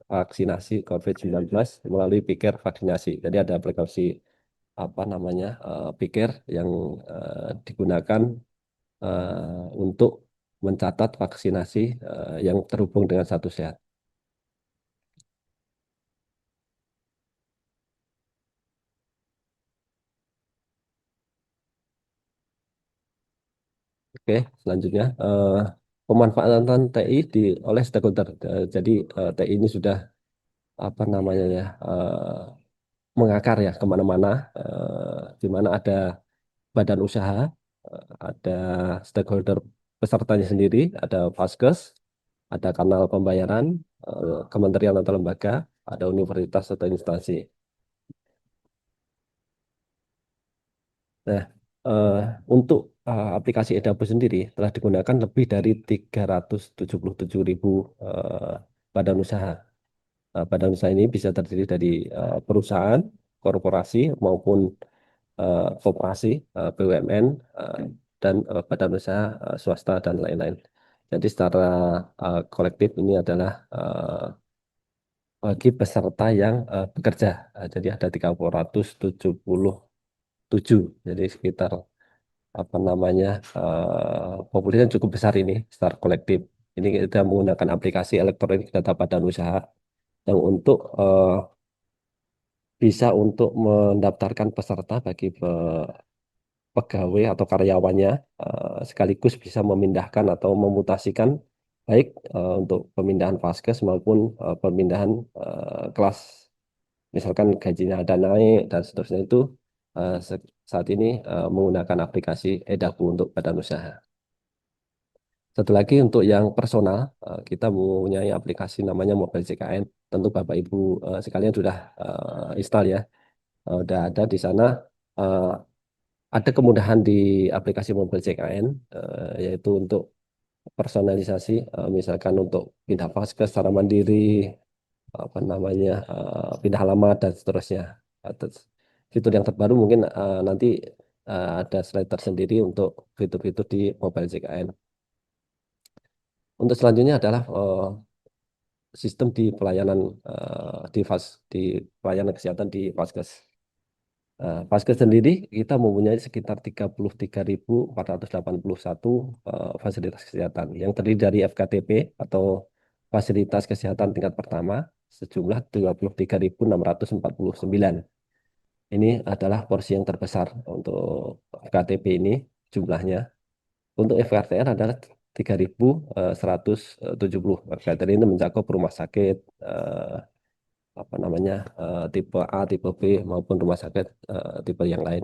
vaksinasi COVID-19 melalui pikir vaksinasi. Jadi ada aplikasi apa namanya pikir yang digunakan untuk mencatat vaksinasi yang terhubung dengan satu sehat. Oke, selanjutnya pemanfaatan TI oleh stakeholder. Jadi TI ini sudah apa namanya ya mengakar ya kemana-mana, di mana ada badan usaha, ada stakeholder pesertanya sendiri, ada Vaskes, ada kanal pembayaran, kementerian atau lembaga, ada universitas atau instansi. Nah, eh, untuk aplikasi Edabo sendiri telah digunakan lebih dari 377.000 eh, badan usaha. Badan usaha ini bisa terdiri dari perusahaan, korporasi, maupun koperasi, BUMN, dan badan usaha swasta, dan lain-lain. Jadi secara kolektif ini adalah bagi peserta yang bekerja. Jadi ada 377, jadi sekitar apa namanya populasi yang cukup besar ini secara kolektif. Ini kita menggunakan aplikasi elektronik data badan usaha yang untuk bisa untuk mendaftarkan peserta bagi pegawai atau karyawannya, sekaligus bisa memindahkan atau memutasikan baik untuk pemindahan vaskes maupun pemindahan kelas, misalkan gajinya ada naik dan seterusnya itu saat ini menggunakan aplikasi Edaku untuk badan usaha. Satu lagi untuk yang personal, kita mempunyai aplikasi namanya Mobile CKN. Tentu Bapak Ibu sekalian sudah install ya. Sudah ada di sana. eh, ada kemudahan di aplikasi Mobile CKN, yaitu untuk personalisasi, misalkan untuk pindah vaskes secara mandiri, apa namanya, pindah alamat dan seterusnya. Terus fitur yang terbaru mungkin nanti ada slide tersendiri untuk fitur-fitur di Mobile CKN. Untuk selanjutnya adalah sistem di pelayanan di pelayanan kesehatan di Vaskes. Vaskes sendiri kita mempunyai sekitar 33.481 fasilitas kesehatan yang terdiri dari FKTP atau fasilitas kesehatan tingkat pertama sejumlah 23.649. Ini adalah porsi yang terbesar untuk FKTP ini jumlahnya. Untuk FRTR adalah 3.170. FRTR ini mencakup rumah sakit, apa namanya, tipe A, tipe B, maupun rumah sakit tipe yang lain.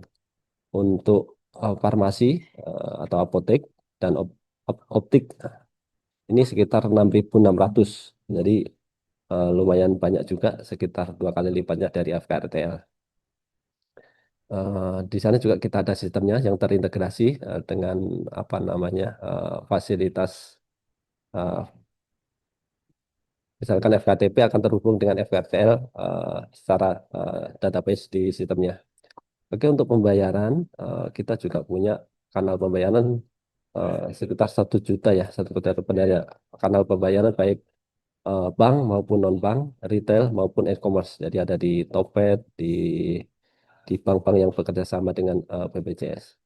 Untuk farmasi atau apotek dan optik ini sekitar 6.600. Jadi lumayan banyak juga, sekitar 2 kali lipatnya dari FKRTL. Di sana juga kita ada sistemnya yang terintegrasi dengan apa namanya fasilitas, eh, misalkan FKTP akan terhubung dengan FKRTL secara database di sistemnya. Oke, untuk pembayaran kita juga punya kanal pembayaran sekitar 1 juta ya, 1 juta kanal pembayaran baik bank maupun non bank, retail maupun e-commerce. Jadi ada di Tokped, di bank-bank yang bekerja sama dengan BPJS.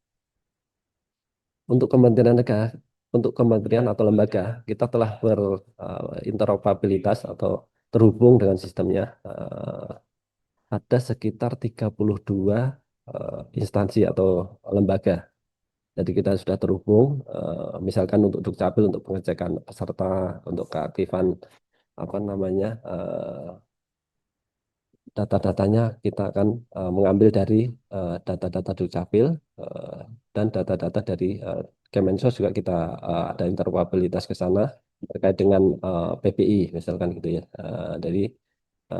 Untuk kementerian negara, untuk kementerian atau lembaga, kita telah berinteroperabilitas atau terhubung dengan sistemnya. Ada sekitar 32 instansi atau lembaga. Jadi kita sudah terhubung, misalkan untuk Dukcapil untuk pengecekan peserta, untuk keaktifan apa namanya data-datanya kita akan mengambil dari data-data Dukcapil, dan data-data dari Kemensos juga kita ada interoperabilitas ke sana terkait dengan PPI misalkan gitu ya. Jadi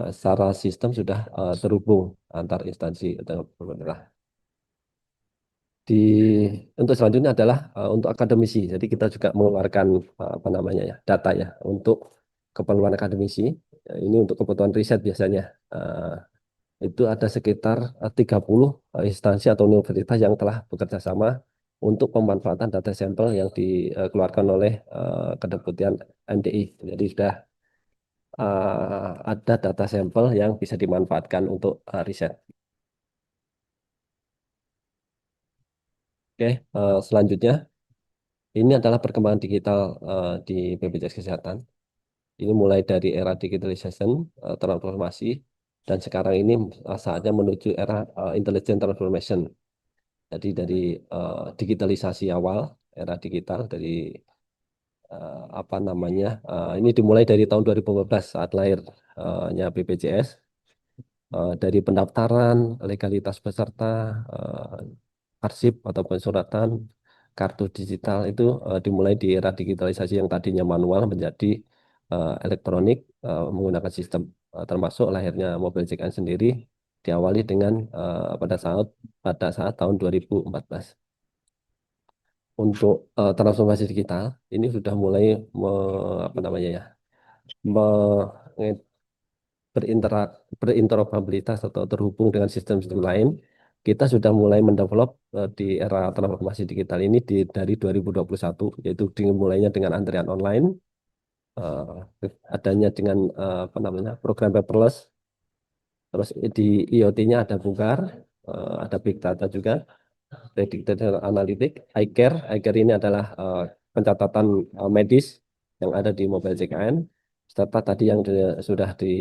secara sistem sudah terhubung antar instansi atau pemerintah. Di untuk selanjutnya adalah untuk akademisi. Jadi kita juga mengeluarkan apa namanya ya data ya untuk keperluan akademisi. Ini untuk kebutuhan riset biasanya. Itu ada sekitar 30 instansi atau universitas yang telah bekerja sama untuk pemanfaatan data sampel yang dikeluarkan oleh Kedeputian MDI. Jadi sudah ada data sampel yang bisa dimanfaatkan untuk riset. Oke, selanjutnya ini adalah perkembangan digital di BPJS Kesehatan. Ini mulai dari era digitalization, transformasi, dan sekarang ini saatnya menuju era intelligent transformation. Jadi dari digitalisasi awal, era digital dari apa namanya ini dimulai dari tahun 2015 saat lahirnya BPJS. Dari pendaftaran, legalitas peserta, arsip ataupun suratan, kartu digital itu dimulai di era digitalisasi yang tadinya manual menjadi elektronik menggunakan sistem, termasuk lahirnya Mobile CKN sendiri diawali dengan pada saat tahun 2014. Untuk transformasi digital ini sudah mulai apa namanya ya, berinteroperabilitas atau terhubung dengan sistem-sistem lain. Kita sudah mulai mendevelop di era transformasi digital ini dari 2021, yaitu dimulainya dengan antrian online, adanya dengan apa namanya program paperless, terus di IoT-nya ada Bungkar, ada Big Data juga, Predictive Analytics, iCare. iCare ini adalah pencatatan medis yang ada di Mobile CKN, serta tadi yang sudah di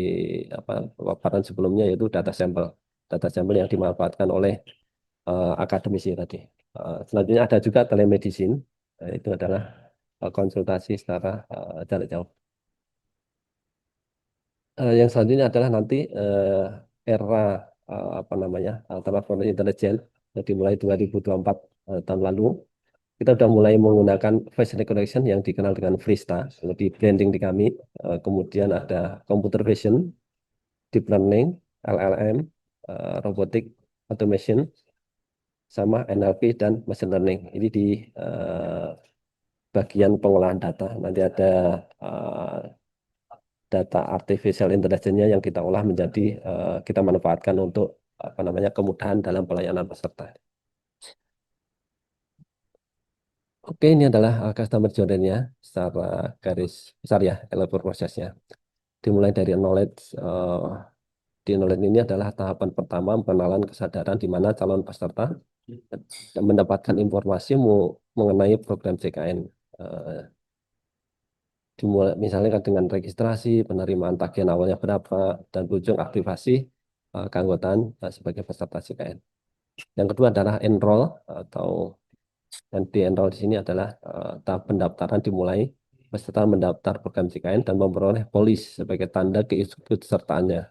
apa, paparan sebelumnya yaitu data sampel yang dimanfaatkan oleh akademisi tadi. Selanjutnya ada juga telemedicine, itu adalah konsultasi secara jarak jauh. Yang selanjutnya adalah nanti era apa namanya transformasi intelijen yang dimulai 2024 tahun lalu. Kita sudah mulai menggunakan face recognition yang dikenal dengan Frista, di branding di kami. Kemudian ada computer vision, deep learning, LLM, robotic automation, sama NLP dan machine learning. Ini di bagian pengolahan data. Nanti ada data artificial intelligence-nya yang kita olah menjadi kita manfaatkan untuk apa namanya kemudahan dalam pelayanan peserta. Oke, ini adalah customer journey-nya secara garis besar ya, elaborate prosesnya. Dimulai dari knowledge, di knowledge ini adalah tahapan pertama pengenalan kesadaran di mana calon peserta mendapatkan informasi mengenai program CKN. Dimulai misalnya kan dengan registrasi, penerimaan tagihan awalnya berapa, dan ujung aktivasi keanggotaan sebagai peserta CKN. Yang kedua adalah enroll atau dan di enroll di sini adalah tahap pendaftaran dimulai, peserta mendaftar program CKN dan memperoleh polis sebagai tanda keikutsertaannya.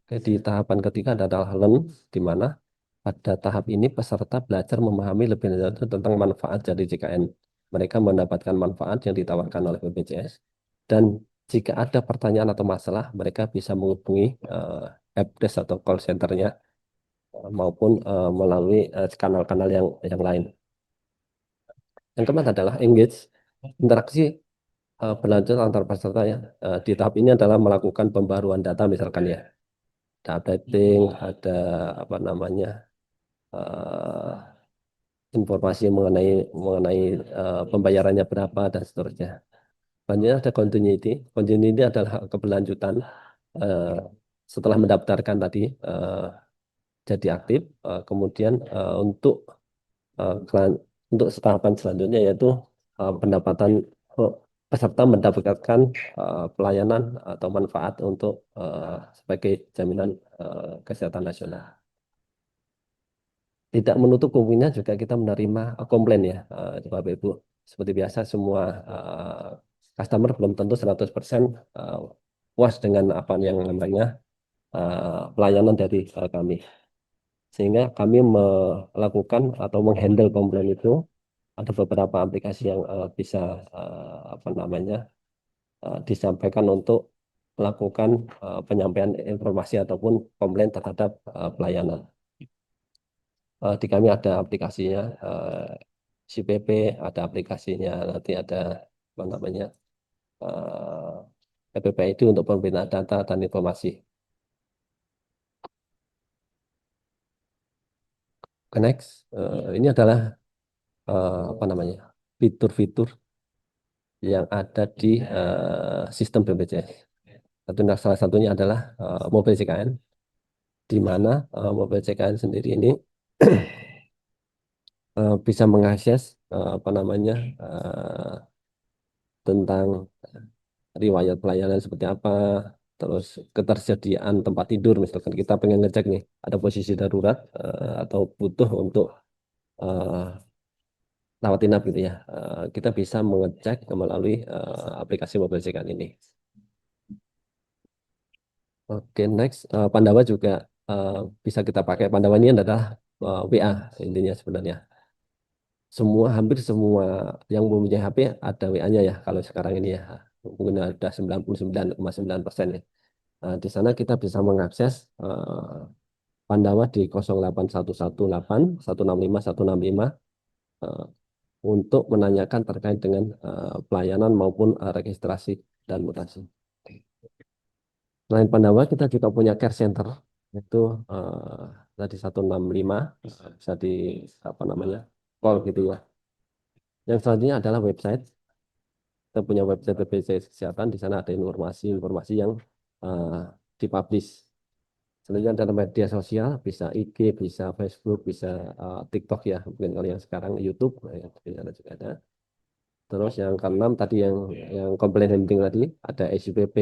Oke, di tahapan ketiga adalah learn, di mana pada tahap ini peserta belajar memahami lebih lanjut tentang manfaat dari CKN. Mereka mendapatkan manfaat yang ditawarkan oleh BPJS, dan jika ada pertanyaan atau masalah, mereka bisa menghubungi helpdesk atau call center-nya maupun melalui kanal-kanal yang lain. Yang keempat adalah engage, interaksi berlanjut antar peserta ya. Di tahap ini adalah melakukan pembaruan data misalkan ya, ada updating, ada apa namanya informasi mengenai pembayarannya berapa dan seterusnya. Selanjutnya ada continuity. Continuity adalah keberlanjutan setelah mendaftarkan tadi jadi aktif. Kemudian untuk tahapan selanjutnya yaitu pendapatan peserta mendapatkan pelayanan atau manfaat untuk sebagai jaminan kesehatan nasional. Tidak menutup kemungkinan juga kita menerima komplain ya, Bapak Ibu. Seperti biasa semua customer belum tentu 100% puas dengan apa yang namanya pelayanan dari kami. Sehingga kami melakukan atau menghandle komplain itu. Ada beberapa aplikasi yang bisa apa namanya disampaikan untuk melakukan penyampaian informasi ataupun komplain terhadap pelayanan. Di kami ada aplikasinya CPP, ada aplikasinya, nanti ada apa namanya PPPID untuk pembinaan data dan informasi. Next, ini adalah apa namanya fitur-fitur yang ada di sistem BPJS. Salah satunya adalah Mobile CKN, di mana Mobile CKN sendiri ini bisa mengakses apa namanya tentang riwayat pelayanan seperti apa, terus ketersediaan tempat tidur. Misalkan kita pengen ngecek nih ada posisi darurat atau butuh untuk rawat inap gitu ya, kita bisa mengecek melalui aplikasi mobile check-in ini. Oke, next, Pandawa juga bisa kita pakai. Pandawa ini adalah WA intinya sebenarnya. Hampir semua yang mempunyai HP ada WA-nya ya kalau sekarang ini ya. Mungkin ada 99,9% ya. Di sana kita bisa mengakses Pandawa di 08118165 eh, untuk menanyakan terkait dengan pelayanan maupun registrasi dan mutasi. Selain Pandawa, kita juga punya care center, itu tadi 165, bisa di apa namanya call gitu ya. Yang selanjutnya adalah website. Kita punya website BPJS Kesehatan, di sana ada informasi-informasi yang dipublish. Selanjutnya dalam media sosial, bisa IG, bisa Facebook, bisa TikTok ya, mungkin kalau yang sekarang YouTube, ya, di sana juga ada. Terus yang keenam tadi yang komplain handling tadi ada SUPP,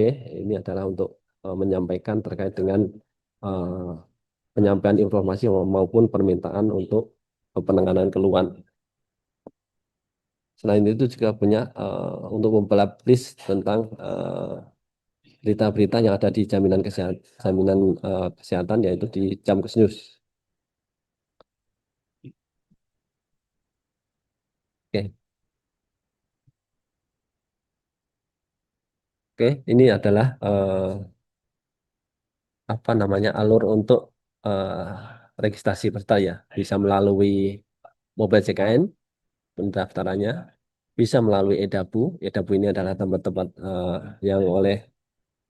ini adalah untuk menyampaikan terkait dengan eh, penyampaian informasi maupun permintaan untuk penanganan keluhan. Selain itu juga punya untuk mempublish tentang berita-berita yang ada di jaminan kesehatan yaitu di Jamkes News. Oke, oke, ini adalah apa namanya alur untuk registrasi peserta ya, bisa melalui mobile CKN pendaftarannya, bisa melalui EDABU. EDABU ini adalah tempat-tempat yang oleh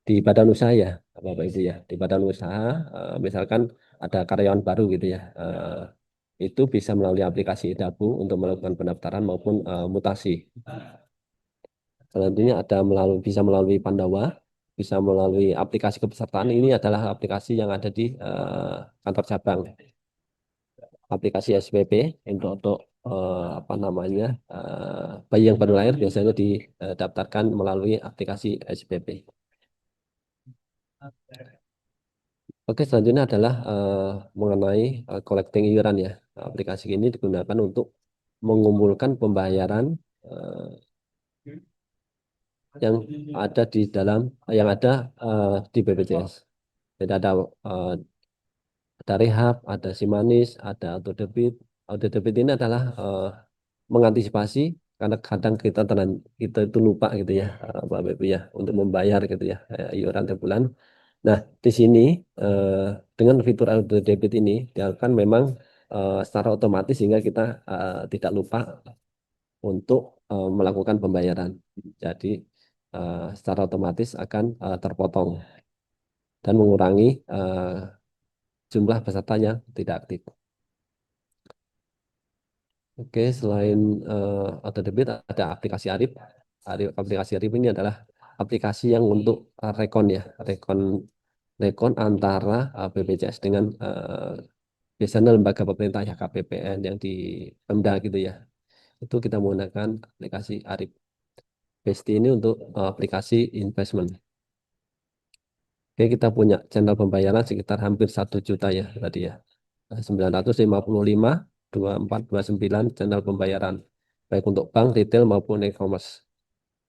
di badan usaha ya, Bapak Ibu ya, di badan usaha misalkan ada karyawan baru gitu ya, itu bisa melalui aplikasi EDABU untuk melakukan pendaftaran maupun mutasi. Selanjutnya bisa melalui Pandawa, bisa melalui aplikasi kepesertaan. Ini adalah aplikasi yang ada di kantor cabang. Aplikasi SPP untuk apa namanya bayi yang baru lahir biasanya didaftarkan melalui aplikasi SPP. Oke, selanjutnya adalah mengenai collecting iuran ya. Aplikasi ini digunakan untuk mengumpulkan pembayaran yang ada di BPJS. Jadi ada rehab, ada simanis, ada auto debit. Auto debit ini adalah mengantisipasi karena kadang kita itu lupa gitu ya, Bapak Ibu ya, untuk membayar gitu ya, iuran tiap bulan. Nah, di sini dengan fitur auto debit ini dilakukan memang secara otomatis sehingga kita tidak lupa untuk melakukan pembayaran. Jadi secara otomatis akan terpotong dan mengurangi jumlah peserta yang tidak aktif. Oke, selain auto debit ada aplikasi Arif. Aplikasi Arif ini adalah aplikasi yang untuk rekon ya, rekon antara BPJS dengan biasanya lembaga pemerintah ya KPPN yang di Pemda gitu ya. Itu kita menggunakan aplikasi Arif. Besti ini untuk aplikasi investment. Oke, kita punya channel pembayaran sekitar hampir 1 juta ya tadi ya. 955 2429 channel pembayaran. Baik untuk bank, retail maupun e-commerce.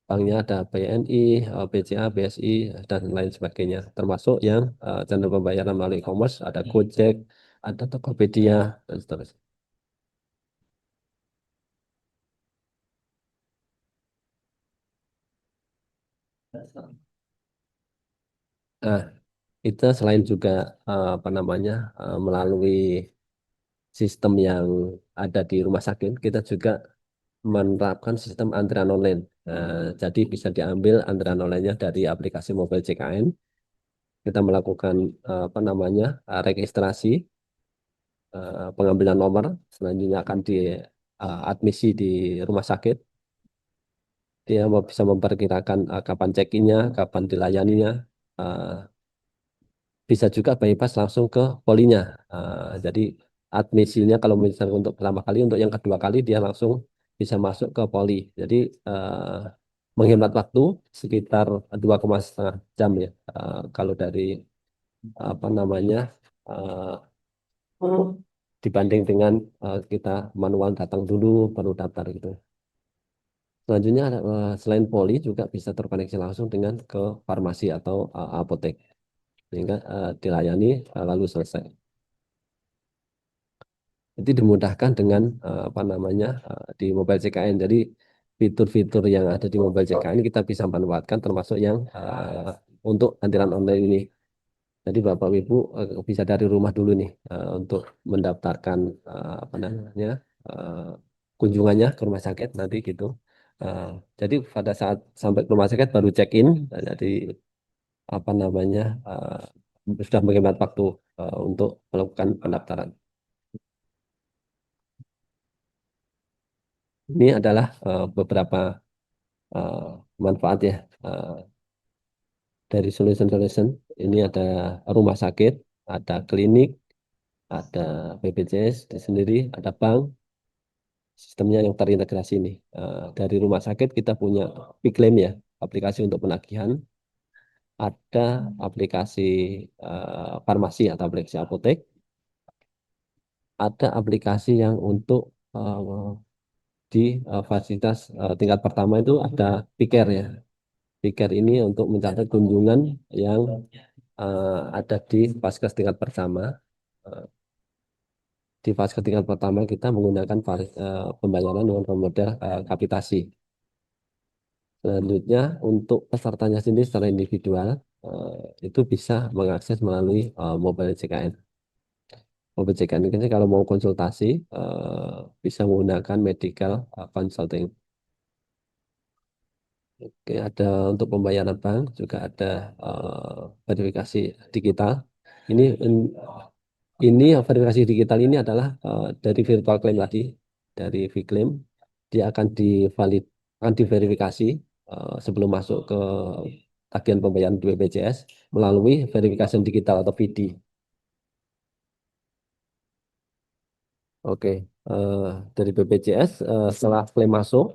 Banknya ada BNI, BCA, BSI, dan lain sebagainya. Termasuk yang channel pembayaran melalui e-commerce, ada Gojek, ada Tokopedia, dan seterusnya. Nah, itu selain juga apa namanya melalui sistem yang ada di rumah sakit, kita juga menerapkan sistem antrian online. Jadi bisa diambil antrian online-nya dari aplikasi mobile CKN. Kita melakukan apa namanya registrasi, pengambilan nomor, selanjutnya akan admisi di rumah sakit. Dia bisa memperkirakan kapan check-in-nya, kapan dilayaninya. Uh, Bisa juga bypass langsung ke polinya. Jadi admisinya kalau misalnya untuk pertama kali, untuk yang kedua kali dia langsung bisa masuk ke poli. Jadi menghemat waktu sekitar 2,5 jam ya. Kalau dari apa namanya dibanding dengan kita manual datang dulu baru daftar gitu. Selanjutnya selain poli juga bisa terkoneksi langsung dengan ke farmasi atau apotek sehingga dilayani lalu selesai. Itu dimudahkan dengan apa namanya di mobile CKN. Jadi fitur-fitur yang ada di mobile CKN kita bisa manfaatkan termasuk yang untuk antrian online ini. Jadi Bapak Ibu bisa dari rumah dulu nih untuk mendaftarkan apa namanya uh, kunjungannya ke rumah sakit nanti gitu. Uh, jadi pada saat sampai ke rumah sakit baru check in. Jadi apa namanya sudah menghemat waktu untuk melakukan pendaftaran. Ini adalah beberapa uh, manfaat ya dari solution-solution. Ini ada rumah sakit, ada klinik, ada BPJS di sendiri, ada bank, sistemnya yang terintegrasi ini. Dari rumah sakit kita punya Piklaim ya, aplikasi untuk penagihan. Ada aplikasi farmasi atau aplikasi apotek. Ada aplikasi yang untuk di fasilitas tingkat pertama itu ada Piker ya. Piker ini untuk mencatat kunjungan yang ada di vaskes tingkat pertama. Eh, Di vaskes tingkat pertama kita menggunakan pembayaran dengan model kapitasi. Selanjutnya untuk pesertanya sendiri secara individual itu bisa mengakses melalui mobile CKN. Mobile CKN ini kalau mau konsultasi bisa menggunakan medical consulting. Oke, ada untuk pembayaran bank juga ada verifikasi digital. Ini verifikasi digital ini adalah dari virtual claim tadi, dari Vclaim, dia akan diverifikasi sebelum masuk ke tagihan pembayaran di BPJS melalui verifikasi digital atau VD. Oke, dari BPJS setelah klaim masuk,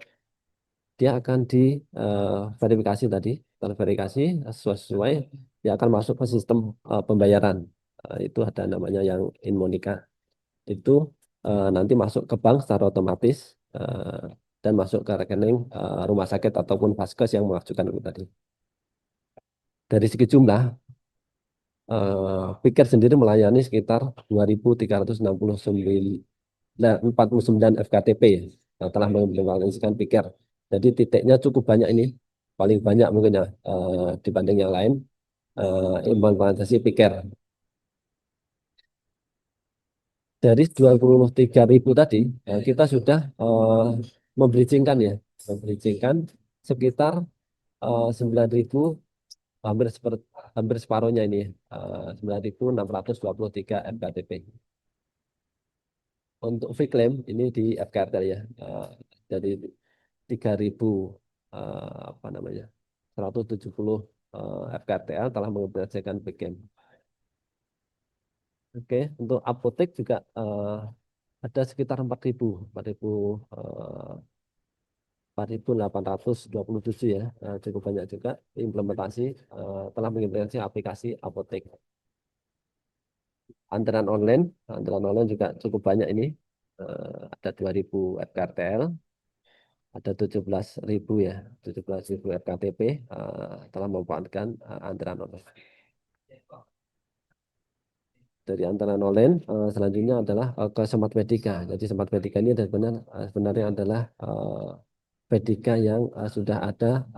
dia akan diverifikasi tadi, terverifikasi sesuai, dia akan masuk ke sistem pembayaran. Itu ada namanya yang Inmonika. Itu nanti masuk ke bank secara otomatis dan masuk ke rekening rumah sakit ataupun vaskes yang mengajukan itu tadi. Dari segi jumlah, Pikir sendiri melayani sekitar 2.349 FKTP ya, yang telah mengimplementasikan Pikir. Jadi titiknya cukup banyak ini, paling banyak mungkin ya dibanding yang lain implementasi Pikir. Dari 23.000 tadi, kita sudah membridgingkan ya, membridgingkan sekitar 9.000, hampir hampir separuhnya ini, 9.623 FKTP. Untuk Vclaim ini di FKRTL ya, dari 3.000 apa namanya 170 FKRTL telah mengimplementasikan Vclaim. Oke, untuk apotek juga ada sekitar 4.827 ya, cukup banyak juga implementasi telah mengimplementasi aplikasi apotek. Antrean online juga cukup banyak ini, ada 2.000 FKRTL, ada 17.000 ya, 17.000 FKTP telah memanfaatkan antrean online. Dari antrean online selanjutnya adalah ke Smart Medica. Jadi Smart Medica ini sebenarnya adalah Medica yang sudah ada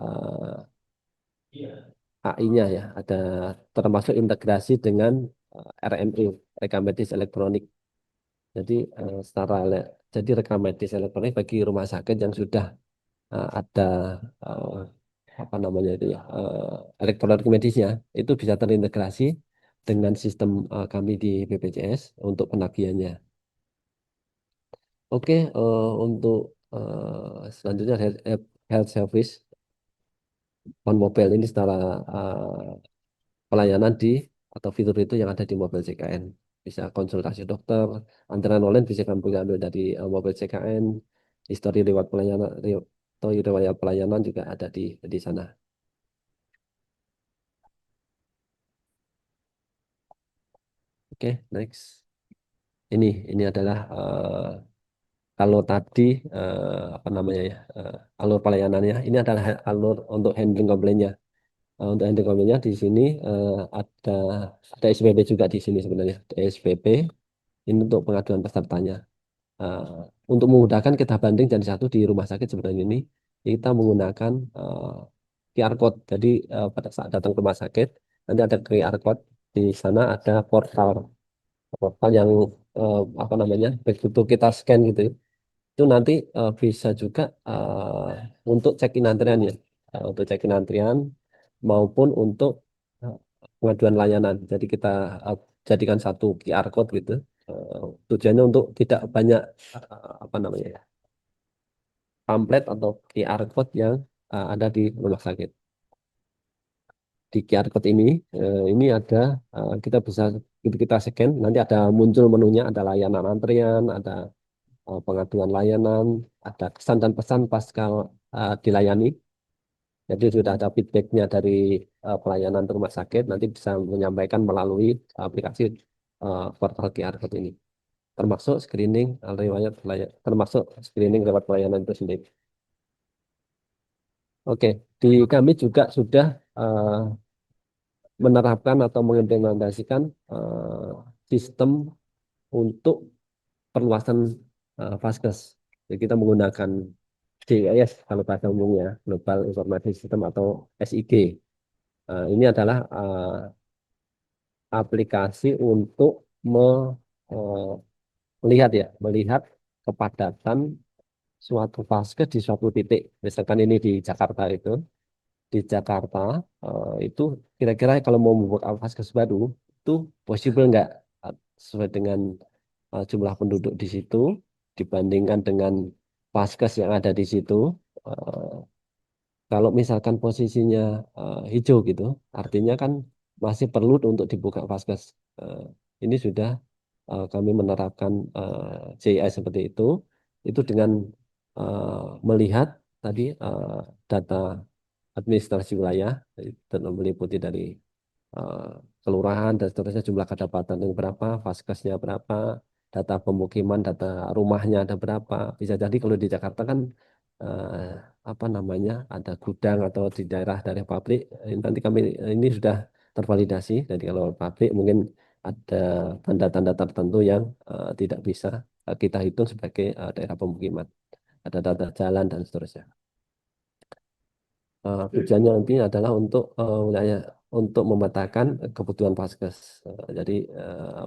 AI-nya ya, ada termasuk integrasi dengan RME, rekam medis elektronik. Jadi jadi rekam medis elektronik bagi rumah sakit yang sudah ada apa namanya itu ya elektronik medisnya itu bisa terintegrasi dengan sistem kami di BPJS untuk penagihannya. Oke, untuk selanjutnya health service on mobile ini secara pelayanan atau fitur itu yang ada di mobil CKN. Bisa konsultasi dokter, antrean online bisa kami ambil dari mobil CKN, histori riwayat pelayanan juga ada di sana. Oke, next. ini adalah kalau tadi apa namanya ya, alur pelayanannya, ini adalah alur untuk handling komplainnya. Untuk handling komplainnya di sini ada SPP juga di sini sebenarnya. Ada SPP ini untuk pengaduan pesertanya. Untuk memudahkan kita banding jadi satu di rumah sakit sebenarnya ini kita menggunakan QR code. Jadi pada saat datang ke rumah sakit nanti ada QR code, di sana ada portal portal yang apa namanya begitu kita scan gitu ya, itu nanti bisa juga untuk check-in antrian ya. Untuk check-in antrian maupun untuk uh, pengaduan layanan. Jadi kita jadikan satu QR code gitu. Tujuannya untuk tidak banyak apa namanya ya, pamflet atau QR code yang ada di rumah sakit. Di QR code ini ada kita bisa kita scan, nanti ada muncul menunya, ada layanan antrian, ada pengaduan layanan, ada kesan dan pesan pasca dilayani. Jadi sudah ada feedbacknya dari pelayanan rumah sakit, nanti bisa menyampaikan melalui aplikasi portal QR code ini. Termasuk screening termasuk screening lewat pelayanan itu sendiri. Oke, di kami juga sudah menerapkan atau mengimplementasikan sistem untuk perluasan vaskes. Jadi kita menggunakan GIS kalau bahasa umumnya, Global Information System atau SIG. Ini adalah aplikasi untuk eh, melihat kepadatan suatu vaskes di suatu titik. Misalkan ini di Jakarta itu kira-kira kalau mau membuat vaskes baru itu possible nggak sesuai dengan jumlah penduduk di situ dibandingkan dengan vaskes yang ada di situ. Eh, Kalau misalkan posisinya hijau gitu, artinya kan masih perlu untuk dibuka vaskes. Eh, ini sudah kami menerapkan JI seperti itu dengan melihat tadi data administrasi wilayah, dan meliputi dari eh, kelurahan dan seterusnya, jumlah kedapatan yang berapa, vaskesnya berapa, data pemukiman, data rumahnya ada berapa. Bisa jadi kalau di Jakarta kan eh, apa namanya ada gudang atau di daerah dari pabrik, nanti kami ini sudah tervalidasi. Jadi kalau pabrik mungkin ada tanda-tanda tertentu yang tidak bisa kita hitung sebagai daerah pemukiman, ada data jalan dan seterusnya. Tujuannya nanti adalah untuk wilayah untuk memetakan kebutuhan vaskes. Jadi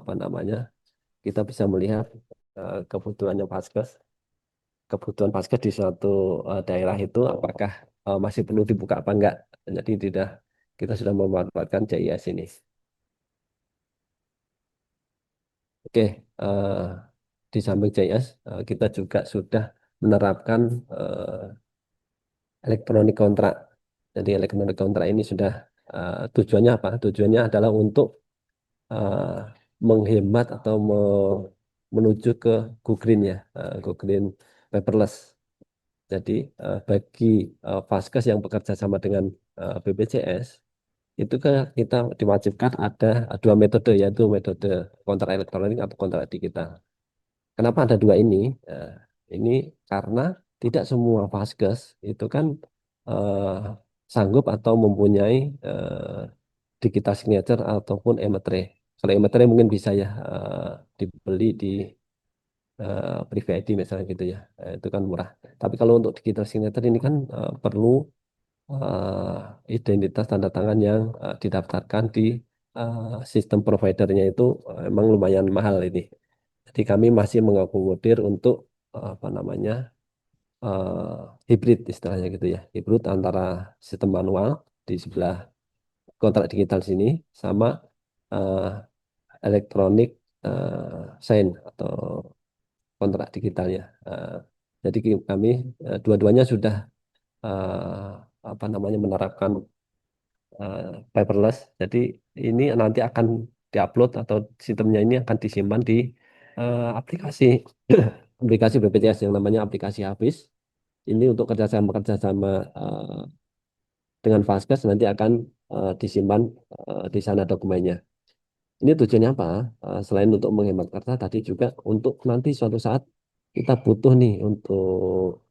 apa namanya kita bisa melihat kebutuhannya kebutuhan vaskes di suatu daerah itu apakah masih perlu dibuka apa enggak. Jadi tidak kita sudah memanfaatkan CIS ini. Oke, di samping CIS kita juga sudah menerapkan elektronik kontrak. Jadi elektronik kontrak ini sudah tujuannya apa? Tujuannya adalah untuk eh, menghemat atau menuju ke go green ya, go green paperless. Jadi bagi vaskes yang bekerja sama dengan BPJS itu kan kita diwajibkan ada dua metode, yaitu metode kontrak elektronik atau kontrak digital. Kenapa ada dua ini? Ini karena tidak semua vaskes itu kan eh, sanggup atau mempunyai digital signature ataupun e-metre. Kalau e-metre mungkin bisa ya dibeli di Private ID misalnya gitu ya. Itu kan murah. Tapi kalau untuk digital signature ini kan perlu identitas tanda tangan yang didaftarkan di sistem providernya itu emang lumayan mahal ini. Jadi kami masih mengakomodir untuk apa namanya hibrid istilahnya gitu ya, hibrid antara sistem manual di sebelah kontrak digital sini sama eh, elektronik sign atau kontrak digitalnya. Jadi kami dua-duanya sudah eh, apa namanya menerapkan paperless. Jadi ini nanti akan diupload atau sistemnya ini akan disimpan di aplikasi aplikasi BPJS yang namanya aplikasi Hafiz. Ini untuk kerjasama dengan Vaskes nanti akan disimpan di sana dokumennya. Ini tujuannya apa? Selain untuk menghemat kertas tadi juga untuk nanti suatu saat kita butuh nih untuk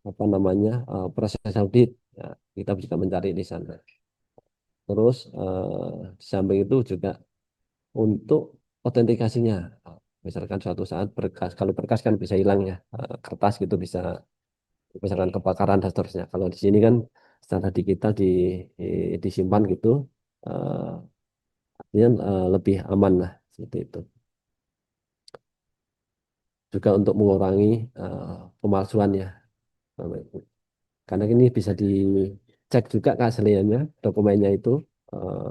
apa namanya proses audit. Ya, kita juga mencari di sana. Terus di samping itu juga untuk otentikasinya. Misalkan suatu saat berkas, kalau berkas kan bisa hilang ya, kertas gitu bisa misalkan kebakaran dan seterusnya. Kalau di sini kan secara digital disimpan gitu, eh, artinya lebih aman lah seperti itu. Juga untuk mengurangi pemalsuan ya, Bapak Ibu. Karena ini bisa dicek juga keasliannya dokumennya itu eh,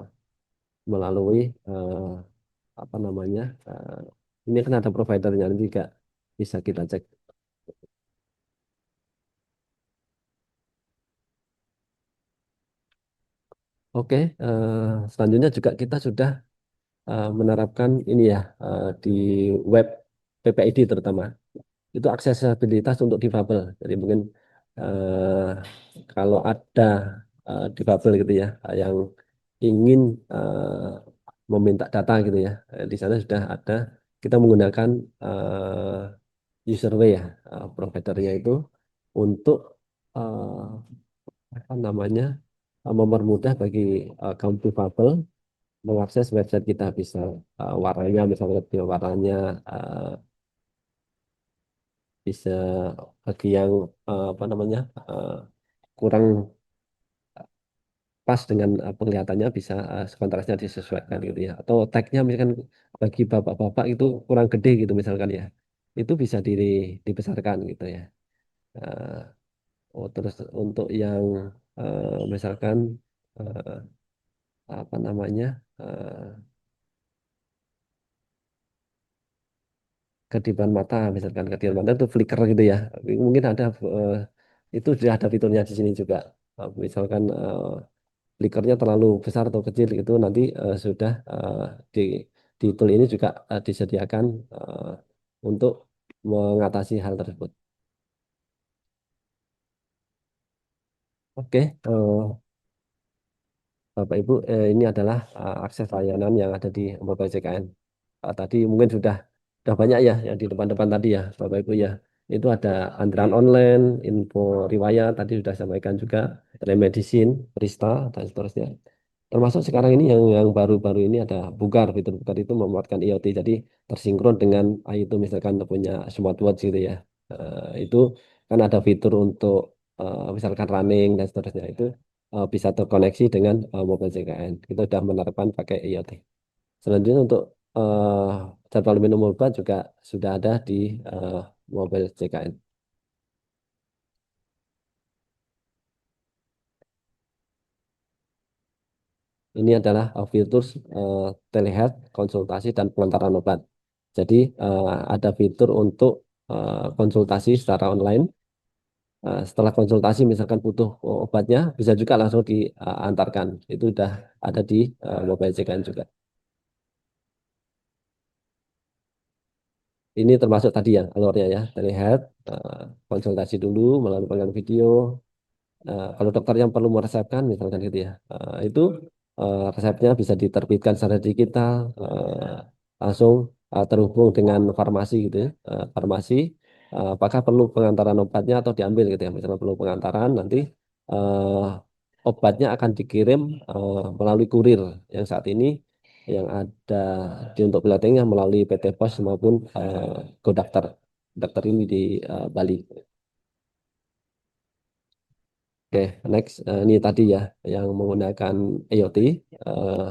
melalui apa namanya, ini kan ada providernya nanti juga bisa kita cek. Oke, selanjutnya juga kita sudah menerapkan ini ya di web PPID terutama itu aksesibilitas untuk difabel. Jadi mungkin eh, kalau ada difabel gitu ya yang ingin meminta data gitu ya, di sana sudah ada kita menggunakan userway ya providernya itu untuk eh, apa namanya mempermudah bagi kaum difabel mengakses website kita bisa warnanya misalnya warnanya eh, bisa bagi yang apa namanya kurang pas dengan penglihatannya bisa kontrasnya disesuaikan gitu ya atau tagnya misalkan bagi bapak-bapak itu kurang gede gitu misalkan ya itu bisa dibesarkan gitu ya. Eh, oh terus untuk yang misalkan eh, apa namanya kedipan mata misalkan kedipan mata itu flicker gitu ya mungkin ada itu sudah ada fiturnya di sini juga. Misalkan flickernya terlalu besar atau kecil itu nanti sudah di tool ini juga disediakan untuk mengatasi hal tersebut. Oke, Bapak Ibu, ini adalah akses layanan yang ada di mobile CKN. Tadi mungkin sudah banyak ya yang di depan-depan tadi ya, Bapak Ibu ya. Itu ada antrian online, info riwayat, tadi sudah sampaikan juga, telemedicine, Prista, dan seterusnya. Termasuk sekarang ini yang baru-baru ini ada Bugar, fitur Bugar itu memuatkan IoT, jadi tersinkron dengan itu misalkan punya smartwatch gitu ya. Itu kan ada fitur untuk misalkan running dan seterusnya itu bisa terkoneksi dengan mobile CKN. Kita sudah menerapkan pakai IoT. Selanjutnya untuk eh, jadwal minum obat juga sudah ada di eh, mobile CKN. Ini adalah fitur telehealth, konsultasi, dan pengantaran obat. Jadi ada fitur untuk konsultasi secara online. Setelah konsultasi misalkan butuh obatnya, bisa juga langsung diantarkan. Itu sudah ada di mobile CKN juga. Ini termasuk tadi ya alurnya ya, telehealth, konsultasi dulu melalui panggilan video. Kalau dokter yang perlu meresepkan, misalkan gitu ya, itu resepnya bisa diterbitkan secara digital, langsung terhubung dengan farmasi gitu ya. Farmasi, apakah perlu pengantaran obatnya atau diambil gitu ya. Misalnya perlu pengantaran, nanti eh, obatnya akan dikirim melalui kurir yang saat ini yang ada di untuk pilotingnya melalui PT Pos maupun GoDokter. Dokter ini di Bali. Oke, next ini tadi ya yang menggunakan IoT. eh,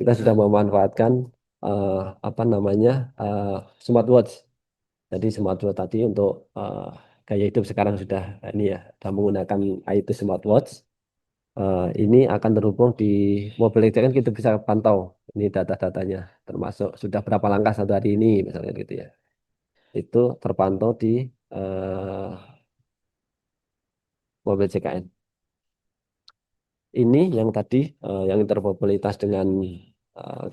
kita sudah memanfaatkan eh, apa namanya smartwatch. Jadi smartwatch tadi untuk gaya hidup sekarang sudah ini ya, sudah menggunakan IT smartwatch. Ini akan terhubung di mobil itu kan kita bisa pantau ini data-datanya, termasuk sudah berapa langkah satu hari ini misalnya gitu ya. Itu terpantau di eh, mobil CKN. Ini yang tadi yang interoperabilitas dengan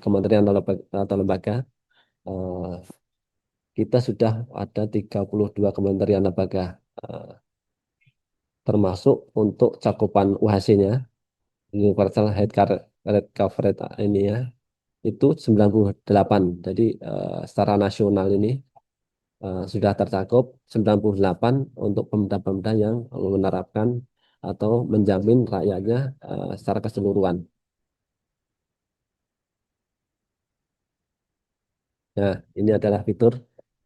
kementerian atau lembaga, eh, kita sudah ada 32 kementerian lembaga, eh, termasuk untuk cakupan UHC-nya, Universal Health Coverage ini ya. itu 98. Jadi secara nasional ini sudah tercakup 98 untuk pemuda-pemuda yang menerapkan atau menjamin rakyatnya secara keseluruhan. Nah, ini adalah fitur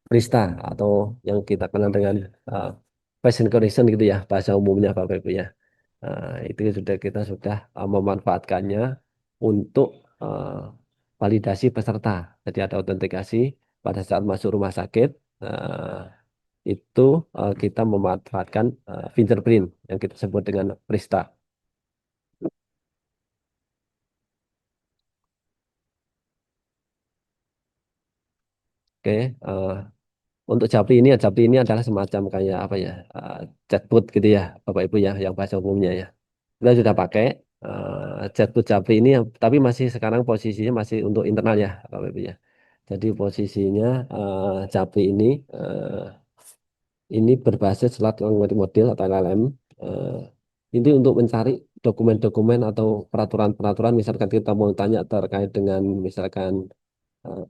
Prista atau yang kita kenal dengan uh, face recognition gitu ya, bahasa umumnya Bapak Ibu ya. Itu kita sudah memanfaatkannya untuk uh, validasi peserta. Jadi ada autentikasi pada saat masuk rumah sakit. uh, itu kita memanfaatkan fingerprint yang kita sebut dengan Prista. Oke, untuk Japri ini, Japri ini adalah semacam kayak apa ya, chatbot gitu ya, Bapak Ibu ya, yang bahasa umumnya ya. Kita sudah pakai chatbot Japri ini, tapi masih sekarang posisinya masih untuk internal ya, Bapak Ibu ya. Jadi posisinya Japri ini berbasis large language model atau LLM. eh, ini untuk mencari dokumen-dokumen atau peraturan-peraturan, misalkan kita mau tanya terkait dengan misalkan eh,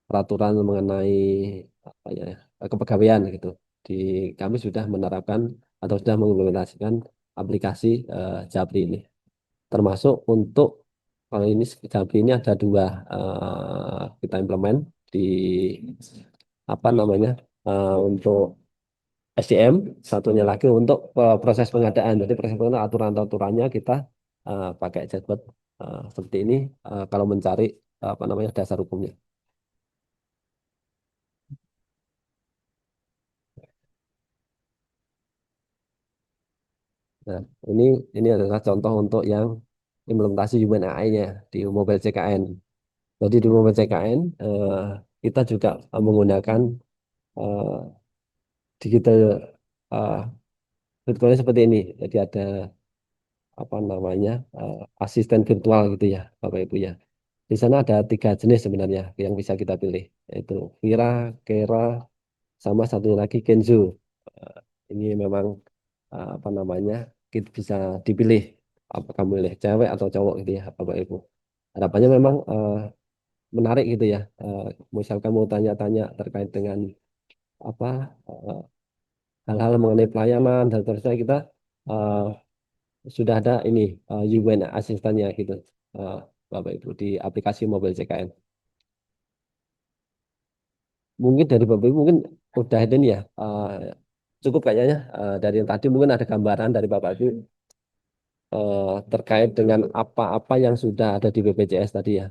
peraturan mengenai apa ya, kepegawaian gitu. Di kami sudah menerapkan atau sudah mengimplementasikan aplikasi Japri ini. Termasuk untuk kalau ini Japri ini ada dua kita implement di apa namanya untuk SDM, satunya lagi untuk proses pengadaan. Jadi proses pengadaan aturan-aturannya kita pakai chatbot seperti ini kalau mencari apa namanya dasar hukumnya. Nah, ini ini adalah contoh untuk yang implementasi Human AI-nya di Mobile CKN. Jadi di Mobile CKN kita juga menggunakan eh, digital uh, virtualnya seperti ini. Jadi ada apa namanya asisten virtual gitu ya, Bapak Ibu ya. Di sana ada 3 jenis sebenarnya yang bisa kita pilih, yaitu Vira, Kera, sama satu lagi Kenzo. Eh, ini memang apa namanya kita bisa dipilih apakah milih cewek atau cowok gitu ya Bapak Ibu. Harapannya memang menarik gitu ya. Misalkan mau tanya-tanya terkait dengan apa eh, hal-hal mengenai pelayanan dan seterusnya kita eh, sudah ada ini UN asistennya gitu eh, Bapak Ibu di aplikasi Mobile CKN. Mungkin dari Bapak Ibu mungkin udah ini ya cukup kayaknya dari yang tadi mungkin ada gambaran dari Bapak Ibu terkait dengan apa-apa yang sudah ada di BPJS tadi ya.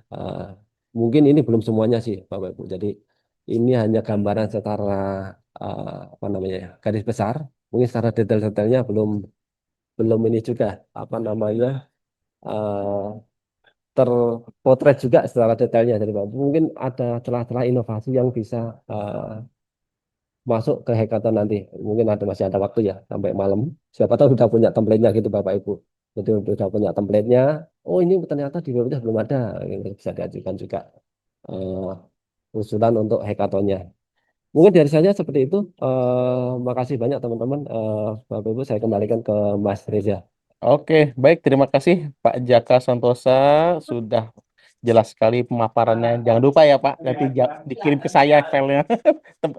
Mungkin ini belum semuanya sih Bapak Ibu. Jadi ini hanya gambaran secara apa namanya ya, garis besar. Mungkin secara detail-detailnya belum belum ini juga apa namanya eh, terpotret juga secara detailnya dari Bapak. Mungkin ada celah-celah inovasi yang bisa masuk ke hackathon nanti. Mungkin masih ada waktu ya sampai malam. Siapa tahu sudah punya template-nya gitu Bapak Ibu. Jadi sudah punya template-nya. Oh ini ternyata di webnya belum ada. Gitu. Bisa diajukan juga usulan untuk hackathon-nya. Mungkin dari saya seperti itu. Makasih banyak teman-teman. Bapak Ibu saya kembalikan ke Mas Reza. Oke, baik. Terima kasih Pak Jaka Santosa sudah jelas sekali pemaparannya. Jangan lupa ya Pak, nanti dikirim ke saya filenya. Tem-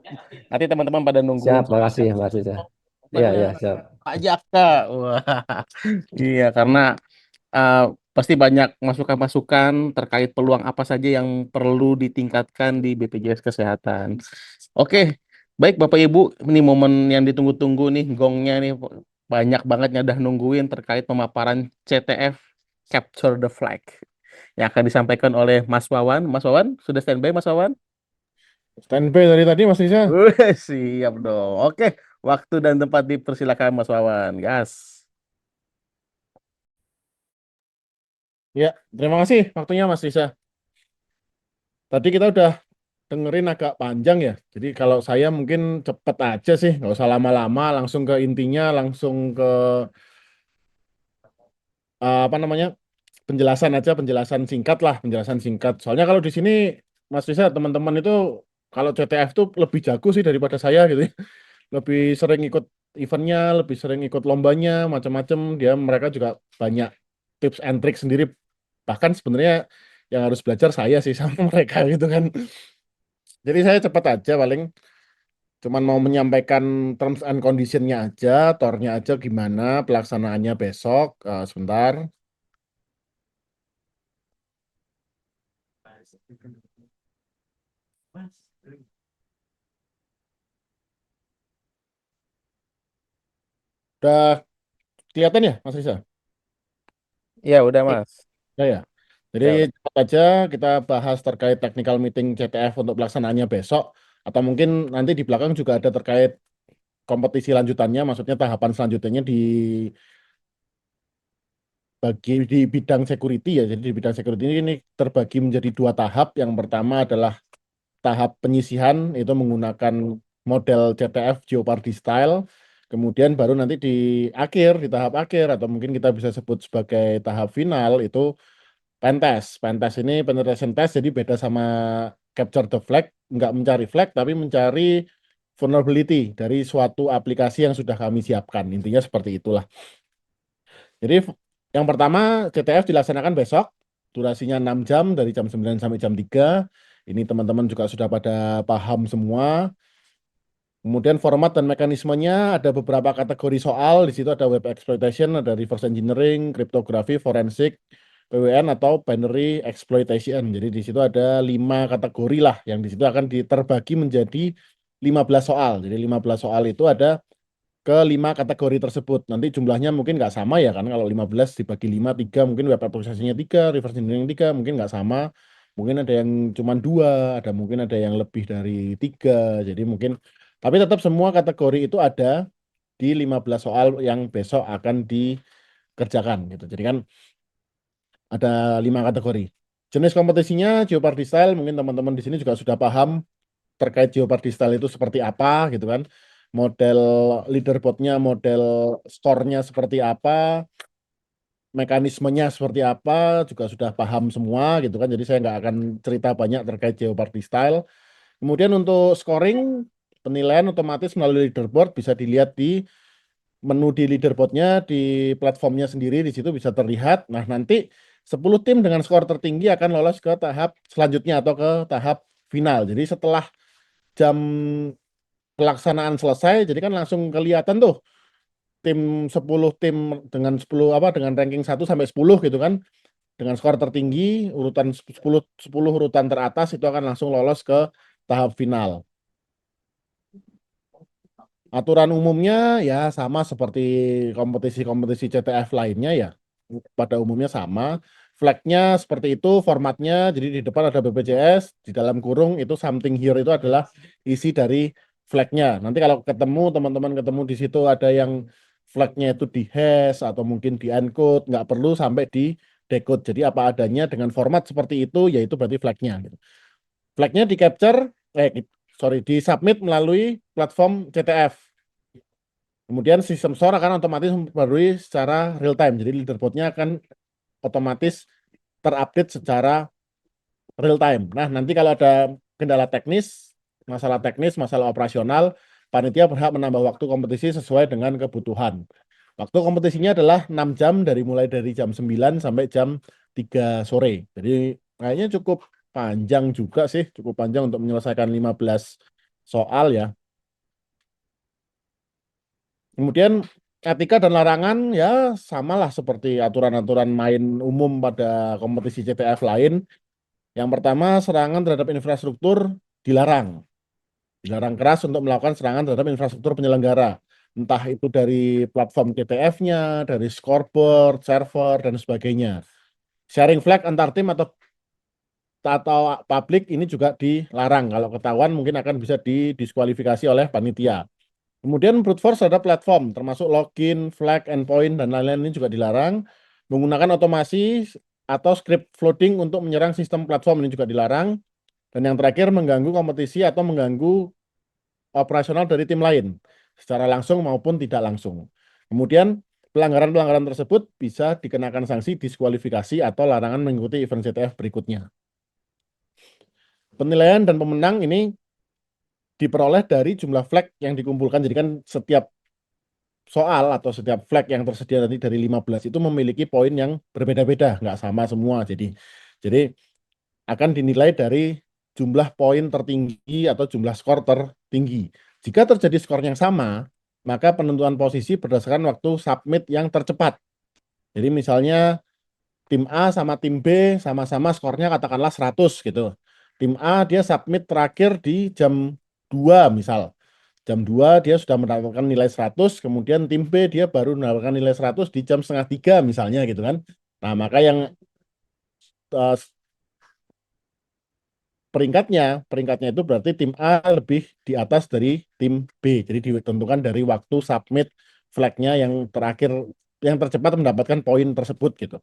Nanti teman-teman pada nungguin Siap, makasih Mas Reza. Iya, iya, siap. Pak Jaka. Wah, iya karena uh, pasti banyak masukan-masukan terkait peluang apa saja yang perlu ditingkatkan di BPJS Kesehatan. Oke, baik Bapak Ibu, ini momen yang ditunggu-tunggu nih, gongnya nih banyak banget yang udah nungguin terkait pemaparan CTF Capture the Flag yang akan disampaikan oleh Mas Wawan. Mas Wawan, sudah standby Mas Wawan? Standby dari tadi Mas Nisa. Siap dong. Oke, waktu dan tempat dipersilakan Mas Wawan. Gas. Ya, terima kasih waktunya Mas Nisa. Tadi kita udah dengerin agak panjang ya. Jadi kalau saya mungkin cepet aja sih, nggak usah lama-lama, langsung ke intinya, langsung ke apa namanya penjelasan aja, penjelasan singkat lah, penjelasan singkat. Soalnya kalau di sini Mas Nisa teman-teman itu kalau CTF tuh lebih jago sih daripada saya gitu ya. Lebih sering ikut eventnya, lebih sering ikut lombanya, macam-macam. Mereka juga banyak tips and trick sendiri. Bahkan sebenarnya yang harus belajar saya sih sama mereka gitu kan. Jadi saya cepat aja paling cuman mau menyampaikan terms and condition-nya aja, tornya aja gimana, pelaksanaannya besok. Sebentar. Udah kelihatan ya, Mas Risa? Iya, udah Mas. Ya, ya. Jadi Ya, udah. cepat aja kita bahas terkait technical meeting CTF untuk pelaksanaannya besok. Atau mungkin nanti di belakang juga ada terkait kompetisi lanjutannya, maksudnya tahapan selanjutnya di bidang security ya. Jadi di bidang security ini terbagi menjadi dua tahap. Yang pertama adalah tahap penyisihan, itu menggunakan model CTF Jeopardy style. Kemudian baru nanti di tahap akhir, atau mungkin kita bisa sebut sebagai tahap final, itu pentest. Pentest ini penetration test, jadi beda sama capture the flag, nggak mencari flag, tapi mencari vulnerability dari suatu aplikasi yang sudah kami siapkan. Intinya seperti itulah. Jadi yang pertama CTF dilaksanakan besok, durasinya 6 jam dari jam 9 sampai jam 3. Ini teman-teman juga sudah pada paham semua. Kemudian format dan mekanismenya ada beberapa kategori soal. Di situ ada web exploitation, ada reverse engineering, kriptografi, forensik, PWN atau binary exploitation. Jadi di situ ada 5 kategori lah yang di situ akan terbagi menjadi 15 soal. Jadi 15 soal itu ada ke 5 kategori tersebut. Nanti jumlahnya mungkin nggak sama ya kan. Kalau 15 dibagi 5, 3 mungkin web application-nya 3, reverse engineering 3, mungkin nggak sama. Mungkin ada yang cuma 2, mungkin ada yang lebih dari 3. Jadi mungkin, tapi tetap semua kategori itu ada di 15 soal yang besok akan dikerjakan gitu. Jadi kan ada 5 kategori. Jenis kompetisinya Jeopardy style, mungkin teman-teman di sini juga sudah paham terkait Jeopardy style itu seperti apa gitu kan. Model leaderboardnya, model skornya seperti apa, mekanismenya seperti apa, juga sudah paham semua gitu kan. Jadi saya nggak akan cerita banyak terkait Jeopardy style. Kemudian untuk scoring, penilaian otomatis melalui leaderboard bisa dilihat di menu di leaderboardnya, di platformnya sendiri, di situ bisa terlihat. Nah, nanti 10 tim dengan skor tertinggi akan lolos ke tahap selanjutnya atau ke tahap final. Jadi setelah jam pelaksanaan selesai, jadi kan langsung kelihatan tuh tim 10 tim dengan 10 apa dengan ranking 1 sampai 10 gitu kan. Dengan skor tertinggi, urutan 10 urutan teratas itu akan langsung lolos ke tahap final. Aturan umumnya ya sama seperti kompetisi-kompetisi CTF lainnya ya. Pada umumnya sama. Flagnya seperti itu formatnya. Jadi di depan ada BPJS, di dalam kurung itu something here itu adalah isi dari flagnya. Nanti kalau ketemu teman-teman ketemu di situ ada yang flagnya itu di hash atau mungkin di encode, nggak perlu sampai di decode. Jadi apa adanya dengan format seperti itu, yaitu berarti flagnya. Gitu. Flagnya di capture, di submit melalui platform CTF. Kemudian sistem store akan otomatis memperbarui secara real time. Jadi leaderboardnya akan otomatis terupdate secara real time. Nah, nanti kalau ada kendala teknis, masalah operasional, panitia berhak menambah waktu kompetisi sesuai dengan kebutuhan. Waktu kompetisinya adalah 6 jam mulai dari jam 9 sampai jam 3 sore. Jadi kayaknya cukup panjang juga sih, cukup panjang untuk menyelesaikan 15 soal ya. Kemudian etika dan larangan ya samalah seperti aturan-aturan main umum pada kompetisi CTF lain. Yang pertama, serangan terhadap infrastruktur dilarang. Dilarang keras untuk melakukan serangan terhadap infrastruktur penyelenggara. Entah itu dari platform CTF-nya, dari scoreboard, server, dan sebagainya. Sharing flag antar tim atau publik ini juga dilarang. Kalau ketahuan mungkin akan bisa didiskualifikasi oleh panitia. Kemudian brute force terhadap platform, termasuk login, flag, endpoint, dan lain-lain ini juga dilarang. Menggunakan otomasi atau script flooding untuk menyerang sistem platform ini juga dilarang. Dan yang terakhir, mengganggu kompetisi atau mengganggu operasional dari tim lain, secara langsung maupun tidak langsung. Kemudian, pelanggaran-pelanggaran tersebut bisa dikenakan sanksi diskualifikasi atau larangan mengikuti event CTF berikutnya. Penilaian dan pemenang ini diperoleh dari jumlah flag yang dikumpulkan. Jadi kan setiap soal atau setiap flag yang tersedia nanti dari 15 itu memiliki poin yang berbeda-beda, nggak sama semua. Jadi akan dinilai dari jumlah poin tertinggi atau jumlah skor tertinggi. Jika terjadi skor yang sama, maka penentuan posisi berdasarkan waktu submit yang tercepat. Jadi misalnya tim A sama tim B sama-sama skornya katakanlah 100 gitu. Tim A dia submit terakhir di jam 2 misal. Jam 2 dia sudah mendapatkan nilai 100, kemudian tim B dia baru mendapatkan nilai 100 di jam setengah 3 misalnya gitu kan. Nah, maka yang eh, peringkatnya itu berarti tim A lebih di atas dari tim B. Jadi ditentukan dari waktu submit flag-nya yang terakhir, yang tercepat mendapatkan poin tersebut gitu.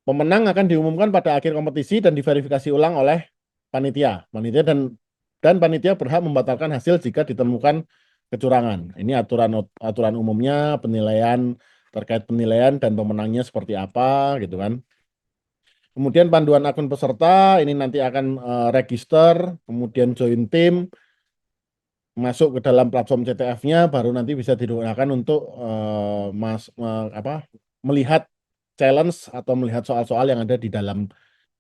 Pemenang akan diumumkan pada akhir kompetisi dan diverifikasi ulang oleh panitia. Dan panitia berhak membatalkan hasil jika ditemukan kecurangan. Ini aturan umumnya, penilaian terkait penilaian dan pemenangnya seperti apa gitu kan. Kemudian panduan akun peserta ini nanti akan register, kemudian join tim, masuk ke dalam platform CTF-nya, baru nanti bisa digunakan untuk melihat challenge atau melihat soal-soal yang ada di dalam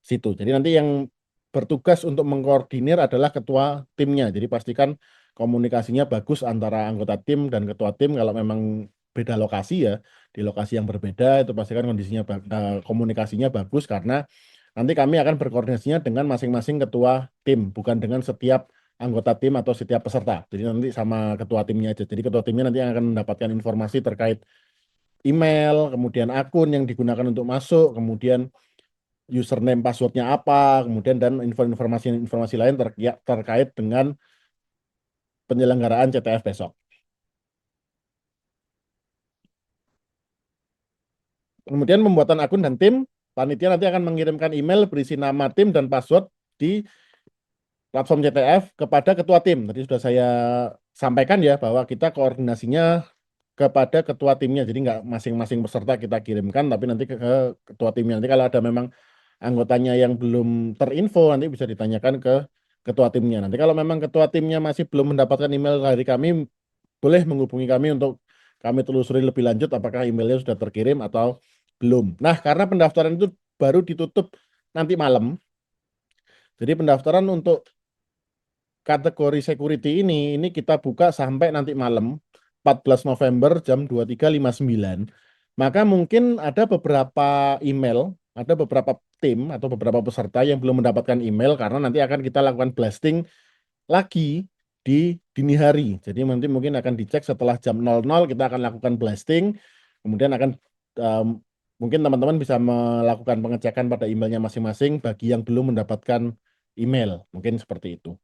situ. Jadi nanti yang bertugas untuk mengkoordinir adalah ketua timnya. Jadi pastikan komunikasinya bagus antara anggota tim dan ketua tim. Kalau memang beda lokasi ya, di lokasi yang berbeda itu pastikan komunikasinya bagus, karena nanti kami akan berkoordinasinya dengan masing-masing ketua tim, bukan dengan setiap anggota tim atau setiap peserta. Jadi nanti sama ketua timnya aja. Jadi ketua timnya nanti akan mendapatkan informasi terkait email, kemudian akun yang digunakan untuk masuk, kemudian username passwordnya apa, kemudian dan informasi lain terkait dengan penyelenggaraan CTF besok. Kemudian pembuatan akun dan tim, panitia nanti akan mengirimkan email berisi nama tim dan password di platform CTF kepada ketua tim. Tadi sudah saya sampaikan ya bahwa kita koordinasinya kepada ketua timnya, jadi nggak masing-masing peserta kita kirimkan, tapi nanti ke ketua timnya. Nanti kalau ada memang anggotanya yang belum terinfo, nanti bisa ditanyakan ke ketua timnya. Nanti kalau memang ketua timnya masih belum mendapatkan email dari kami, boleh menghubungi kami untuk kami telusuri lebih lanjut apakah emailnya sudah terkirim atau belum. Nah, karena pendaftaran itu baru ditutup nanti malam, jadi pendaftaran untuk kategori security ini kita buka sampai nanti malam 14 November jam 23.59. Maka mungkin ada beberapa email, ada beberapa tim atau beberapa peserta yang belum mendapatkan email karena nanti akan kita lakukan blasting lagi di dini hari. Jadi nanti mungkin akan dicek setelah jam 00 kita akan lakukan blasting, kemudian akan mungkin teman-teman bisa melakukan pengecekan pada emailnya masing-masing bagi yang belum mendapatkan email. Mungkin seperti itu.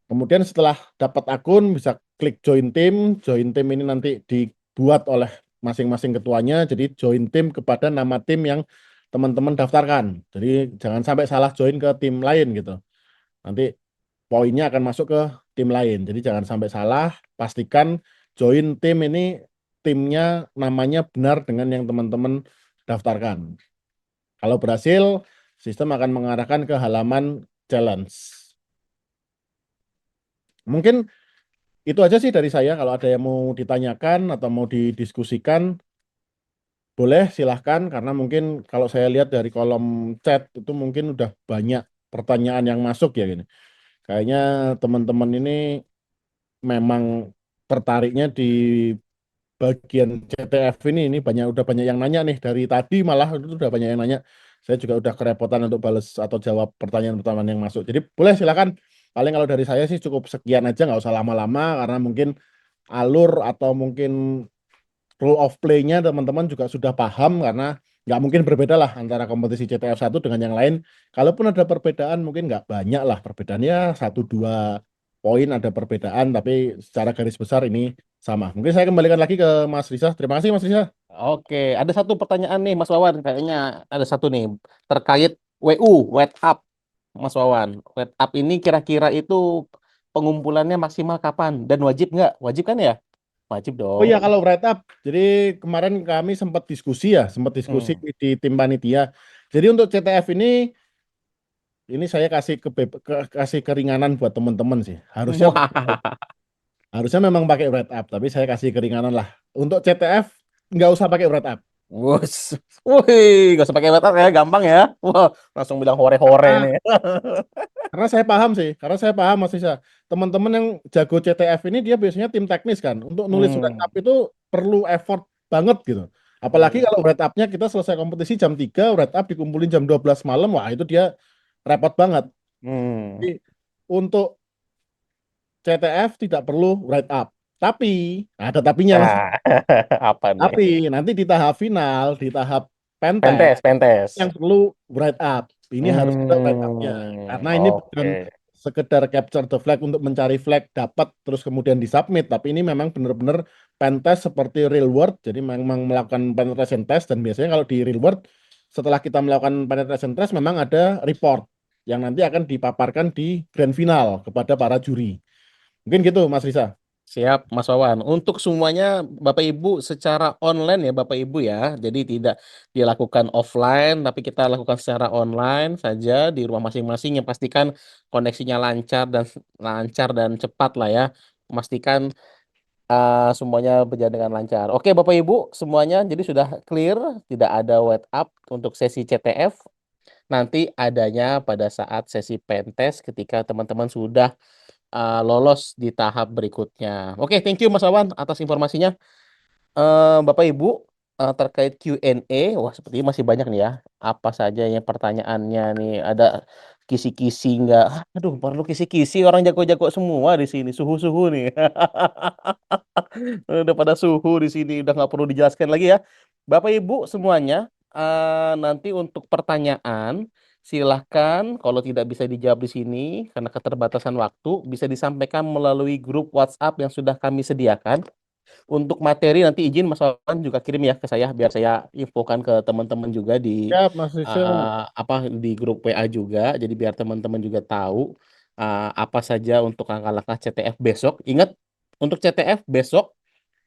Kemudian setelah dapat akun bisa klik join tim. Join tim ini nanti dibuat oleh masing-masing ketuanya. Jadi join tim kepada nama tim yang teman-teman daftarkan. Jadi jangan sampai salah join ke tim lain gitu. Nanti poinnya akan masuk ke tim lain. Jadi jangan sampai salah. Pastikan join tim ini timnya namanya benar dengan yang teman-teman daftarkan. Kalau berhasil, sistem akan mengarahkan ke halaman challenge. Mungkin itu aja sih dari saya. Kalau ada yang mau ditanyakan atau mau didiskusikan, boleh silahkan. Karena mungkin kalau saya lihat dari kolom chat itu mungkin udah banyak pertanyaan yang masuk ya gini. Kayaknya teman-teman ini memang tertariknya di bagian CTF ini udah banyak yang nanya nih dari tadi, malah itu udah banyak yang nanya. Saya juga udah kerepotan untuk balas atau jawab pertanyaan-pertanyaan yang masuk. Jadi boleh silakan. Paling kalau dari saya sih cukup sekian aja, nggak usah lama-lama karena mungkin alur atau mungkin rule of play-nya teman-teman juga sudah paham, karena nggak mungkin berbeda lah antara kompetisi CTF 1 dengan yang lain. Kalaupun ada perbedaan mungkin nggak banyak lah perbedaannya, 1-2 poin ada perbedaan, tapi secara garis besar ini sama. Mungkin saya kembalikan lagi ke Mas Risa. Terima kasih Mas Risa. Oke, ada satu pertanyaan nih Mas Wawan, kayaknya ada satu nih terkait WU, Wet Up, Mas Wawan. Wet Up ini kira-kira itu pengumpulannya maksimal kapan dan wajib nggak? Wajib kan ya? Wajib Oh iya, dong. kalau write up, jadi kemarin kami sempat diskusi di tim panitia. Jadi untuk CTF ini saya kasih keringanan buat teman-teman sih. Harusnya memang pakai write up, tapi saya kasih keringanan lah. Untuk CTF nggak usah pakai write up. Wus, wih, gak usah pakai WhatsApp ya, gampang ya. Wah, langsung bilang hore-hore Karena nih. karena saya paham sih, karena saya paham Mas Isa. Teman-teman yang jago CTF ini dia biasanya tim teknis kan. Untuk nulis write Hmm, up itu perlu effort banget gitu. Apalagi hmm, kalau write up-nya kita selesai kompetisi jam 3, write up dikumpulin jam 12 malam, wah itu dia repot banget. hmm. Jadi, untuk CTF tidak perlu write up. Tapi, ada tapinya Mas. Nah, apa nih? Tapi nanti di tahap final, di tahap pentas, Pentes, pentes. yang perlu write up. Ini harus ada write up-nya. Karena ini bukan Oke. sekedar capture the flag untuk mencari flag dapat terus kemudian disubmit, tapi ini memang benar-benar pentest seperti real world. Jadi memang melakukan penetration test, dan biasanya kalau di real world setelah kita melakukan penetration test memang ada report yang nanti akan dipaparkan di grand final kepada para juri. Mungkin gitu Mas Risa. Siap, Mas Wawan. Untuk semuanya, Bapak Ibu secara online ya, Bapak Ibu ya. Jadi tidak dilakukan offline, tapi kita lakukan secara online saja di rumah masing-masing. Yang pastikan koneksinya lancar dan cepat lah ya. Memastikan semuanya berjalan dengan lancar. Oke, Bapak Ibu semuanya, jadi sudah clear, tidak ada wait up untuk sesi CTF. Nanti adanya pada saat sesi pentest ketika teman-teman sudah lolos di tahap berikutnya. Oke, thank you Mas Wawan atas informasinya. Bapak Ibu, terkait Q&A, wah sepertinya masih banyak nih ya. Apa saja yang pertanyaannya nih? Ada kisi-kisi nggak? Aduh, perlu kisi-kisi, orang jago-jago semua di sini. Suhu-suhu nih. Udah pada suhu di sini, udah nggak perlu dijelaskan lagi ya. Bapak Ibu semuanya, nanti untuk pertanyaan silahkan kalau tidak bisa dijawab di sini karena keterbatasan waktu bisa disampaikan melalui grup WhatsApp yang sudah kami sediakan. Untuk materi nanti izin Mas Wawan juga kirim ya ke saya biar saya infokan ke teman-teman juga di Ya, Mas Risa. di grup WA juga. Jadi biar teman-teman juga tahu apa saja untuk langkah-langkah CTF besok. Ingat untuk CTF besok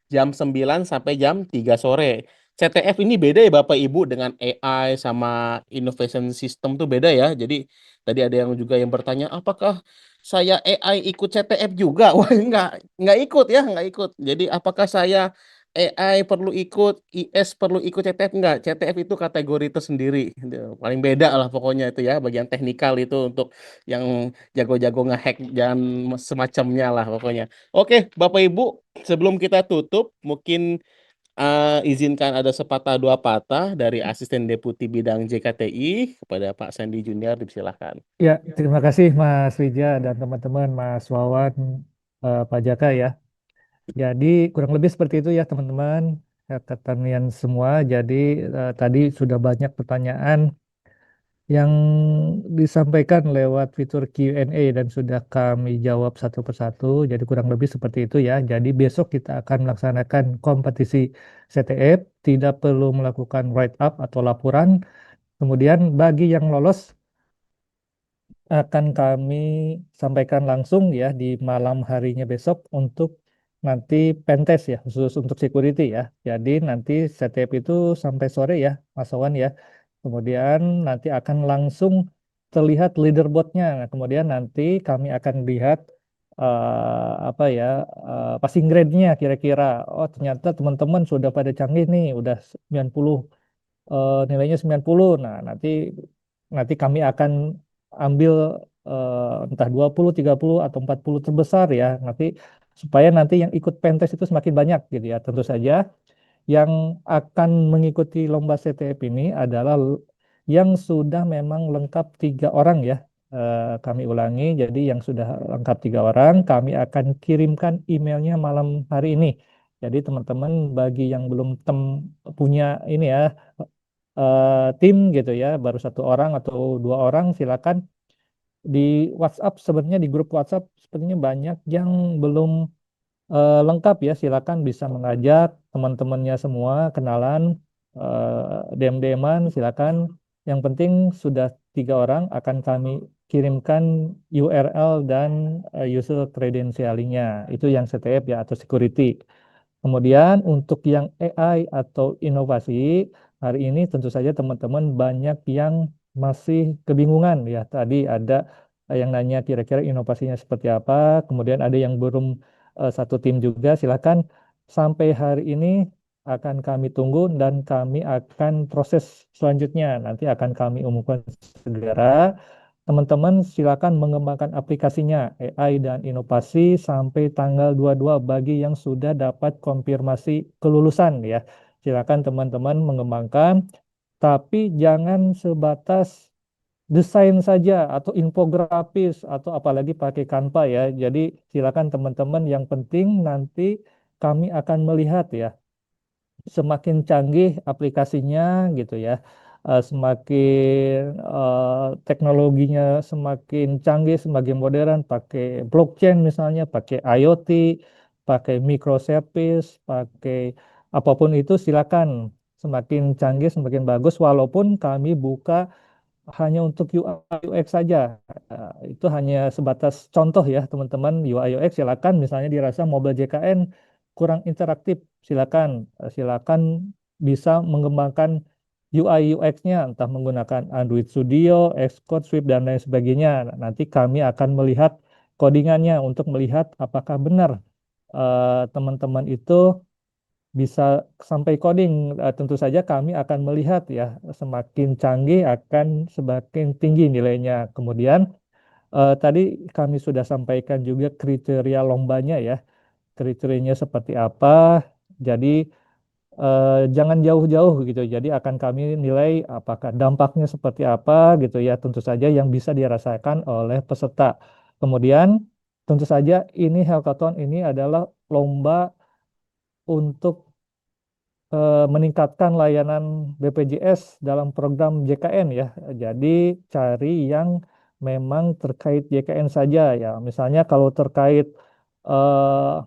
jam 9 sampai jam 3 sore. CTF ini beda ya Bapak Ibu dengan AI sama innovation system tuh beda ya. Jadi tadi ada yang juga yang bertanya, apakah saya AI ikut CTF juga? Wah, enggak ikut ya, enggak ikut. Jadi apakah saya AI perlu ikut, IS perlu ikut CTF? Enggak, CTF itu kategori tersendiri. Itu paling beda lah pokoknya itu ya, bagian teknikal itu untuk yang jago-jago ngehack dan semacamnya lah pokoknya. Oke, Bapak Ibu, sebelum kita tutup, mungkin izinkan ada sepatah dua patah dari Asisten Deputi Bidang JKTI kepada Pak Sandi Junior, dipersilakan. Ya, terima kasih Mas Wija dan teman-teman, Mas Wawan, Pak Jaka ya. Jadi kurang lebih seperti itu ya teman-teman, kalian semua. Jadi tadi sudah banyak pertanyaan yang disampaikan lewat fitur Q&A dan sudah kami jawab satu persatu. Jadi kurang lebih seperti itu ya. Jadi besok kita akan melaksanakan kompetisi CTF, tidak perlu melakukan write up atau laporan. Kemudian bagi yang lolos akan kami sampaikan langsung ya di malam harinya besok untuk nanti pentest ya, khusus untuk security ya. Jadi nanti setiap itu sampai sore ya, Mas Awan ya. Kemudian nanti akan langsung terlihat leaderboardnya. Nah, kemudian nanti kami akan lihat apa ya, passing grade-nya kira-kira. Oh, ternyata teman-teman sudah pada canggih nih, udah 90, nilainya 90. Nah, nanti nanti kami akan ambil entah 20, 30 atau 40 terbesar ya. Nanti supaya nanti yang ikut pentas itu semakin banyak gitu ya. Tentu saja yang akan mengikuti lomba CTF ini adalah yang sudah memang lengkap 3 orang ya. Kami ulangi, jadi yang sudah lengkap 3 orang, kami akan kirimkan emailnya malam hari ini. Jadi teman-teman bagi yang belum punya ini ya, tim gitu ya, baru 1 orang atau 2 orang, silakan di WhatsApp. Sebenarnya di grup WhatsApp sepertinya banyak yang belum lengkap ya, silakan bisa mengajak teman-temannya semua kenalan, DM-DM-an silakan. Yang penting sudah 3 orang akan kami kirimkan URL dan user credentialingnya. Itu yang CTF ya atau security. Kemudian untuk yang AI atau inovasi, hari ini tentu saja teman-teman banyak yang masih kebingungan ya. Tadi ada yang nanya kira-kira inovasinya seperti apa, kemudian ada yang belum satu tim juga. Silakan sampai hari ini akan kami tunggu dan kami akan proses selanjutnya. Nanti akan kami umumkan segera. Teman-teman silakan mengembangkan aplikasinya AI dan inovasi sampai tanggal 22 bagi yang sudah dapat konfirmasi kelulusan ya. Silakan teman-teman mengembangkan, tapi jangan sebatas desain saja atau infografis atau apalagi pakai Canva ya. Jadi silakan teman-teman, yang penting nanti kami akan melihat ya, semakin canggih aplikasinya gitu ya, semakin teknologinya semakin canggih, semakin modern, pakai blockchain misalnya, pakai IoT, pakai microservice, pakai apapun itu silakan. Semakin canggih, semakin bagus, walaupun kami buka hanya untuk UI UX saja. Itu hanya sebatas contoh ya teman-teman. UI UX silakan, misalnya dirasa mobile JKN kurang interaktif, silakan silakan bisa mengembangkan UI UX-nya entah menggunakan Android Studio, Xcode, Swift dan lain sebagainya. Nanti kami akan melihat codingannya untuk melihat apakah benar teman-teman itu bisa sampai coding. Tentu saja kami akan melihat ya, semakin canggih akan semakin tinggi nilainya. Kemudian tadi kami sudah sampaikan juga kriteria lombanya ya, kriterianya seperti apa. Jadi jangan jauh-jauh gitu. Jadi akan kami nilai apakah dampaknya seperti apa gitu ya. Tentu saja yang bisa dirasakan oleh peserta. Kemudian tentu saja ini hackathon ini adalah lomba untuk meningkatkan layanan BPJS dalam program JKN ya. Jadi cari yang memang terkait JKN saja ya. Misalnya kalau terkait eh,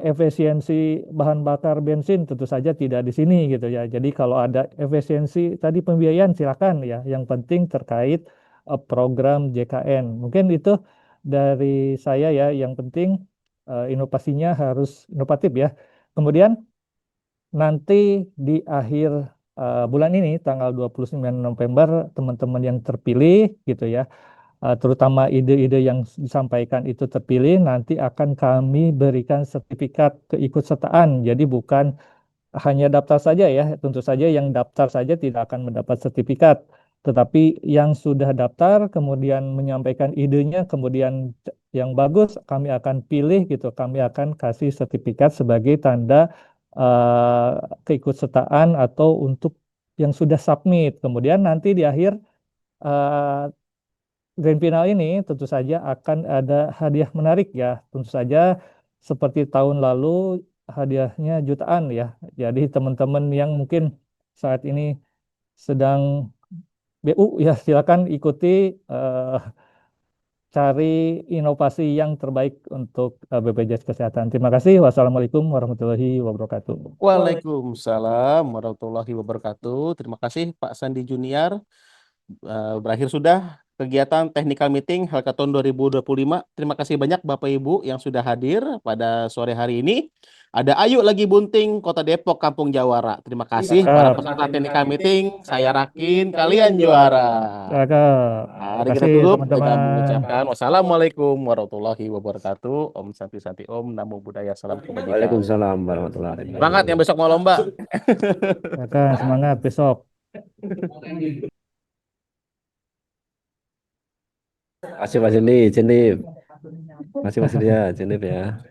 efisiensi bahan bakar bensin, tentu saja tidak di sini gitu ya. Jadi kalau ada efisiensi tadi pembiayaan silakan ya. Yang penting terkait program JKN. Mungkin itu dari saya ya. Yang penting inovasinya harus inovatif ya. Kemudian nanti di akhir bulan ini tanggal 29 November, teman-teman yang terpilih gitu ya, terutama ide-ide yang disampaikan itu terpilih, nanti akan kami berikan sertifikat keikutsertaan. Jadi bukan hanya daftar saja ya, tentu saja yang daftar saja tidak akan mendapat sertifikat, tetapi yang sudah daftar kemudian menyampaikan idenya, kemudian yang bagus kami akan pilih gitu, kami akan kasih sertifikat sebagai tanda keikutsertaan atau untuk yang sudah submit. Kemudian nanti di akhir eh, grand final ini tentu saja akan ada hadiah menarik ya. Tentu saja seperti tahun lalu hadiahnya jutaan ya. Jadi teman-teman yang mungkin saat ini sedang BU ya silakan ikuti, eh, cari inovasi yang terbaik untuk BPJS Kesehatan. Terima kasih. Wassalamualaikum warahmatullahi wabarakatuh. Waalaikumsalam warahmatullahi wabarakatuh. Terima kasih Pak Sandi Junior. Berakhir sudah kegiatan technical meeting Hackathon 2025. Terima kasih banyak Bapak Ibu yang sudah hadir pada sore hari ini. Ada Ayu lagi Bunting, Kota Depok, Kampung Jawara. Terima kasih para Siap. peserta technical meeting. Saya Rakin, kalian juara. Silakan. Terima Mari kita kasih tutup dengan teman-teman. mengucapkan wassalamualaikum warahmatullahi wabarakatuh. Om Santi Santi Om, Namo Buddhaya, Salam Kebajikan. Waalaikumsalam warahmatullahi Semangat yang wabarakatuh. besok mau lomba. Silakan semangat besok. Masih Mas Jenip, Jenip. Masih Mas Ria, Jenip ya.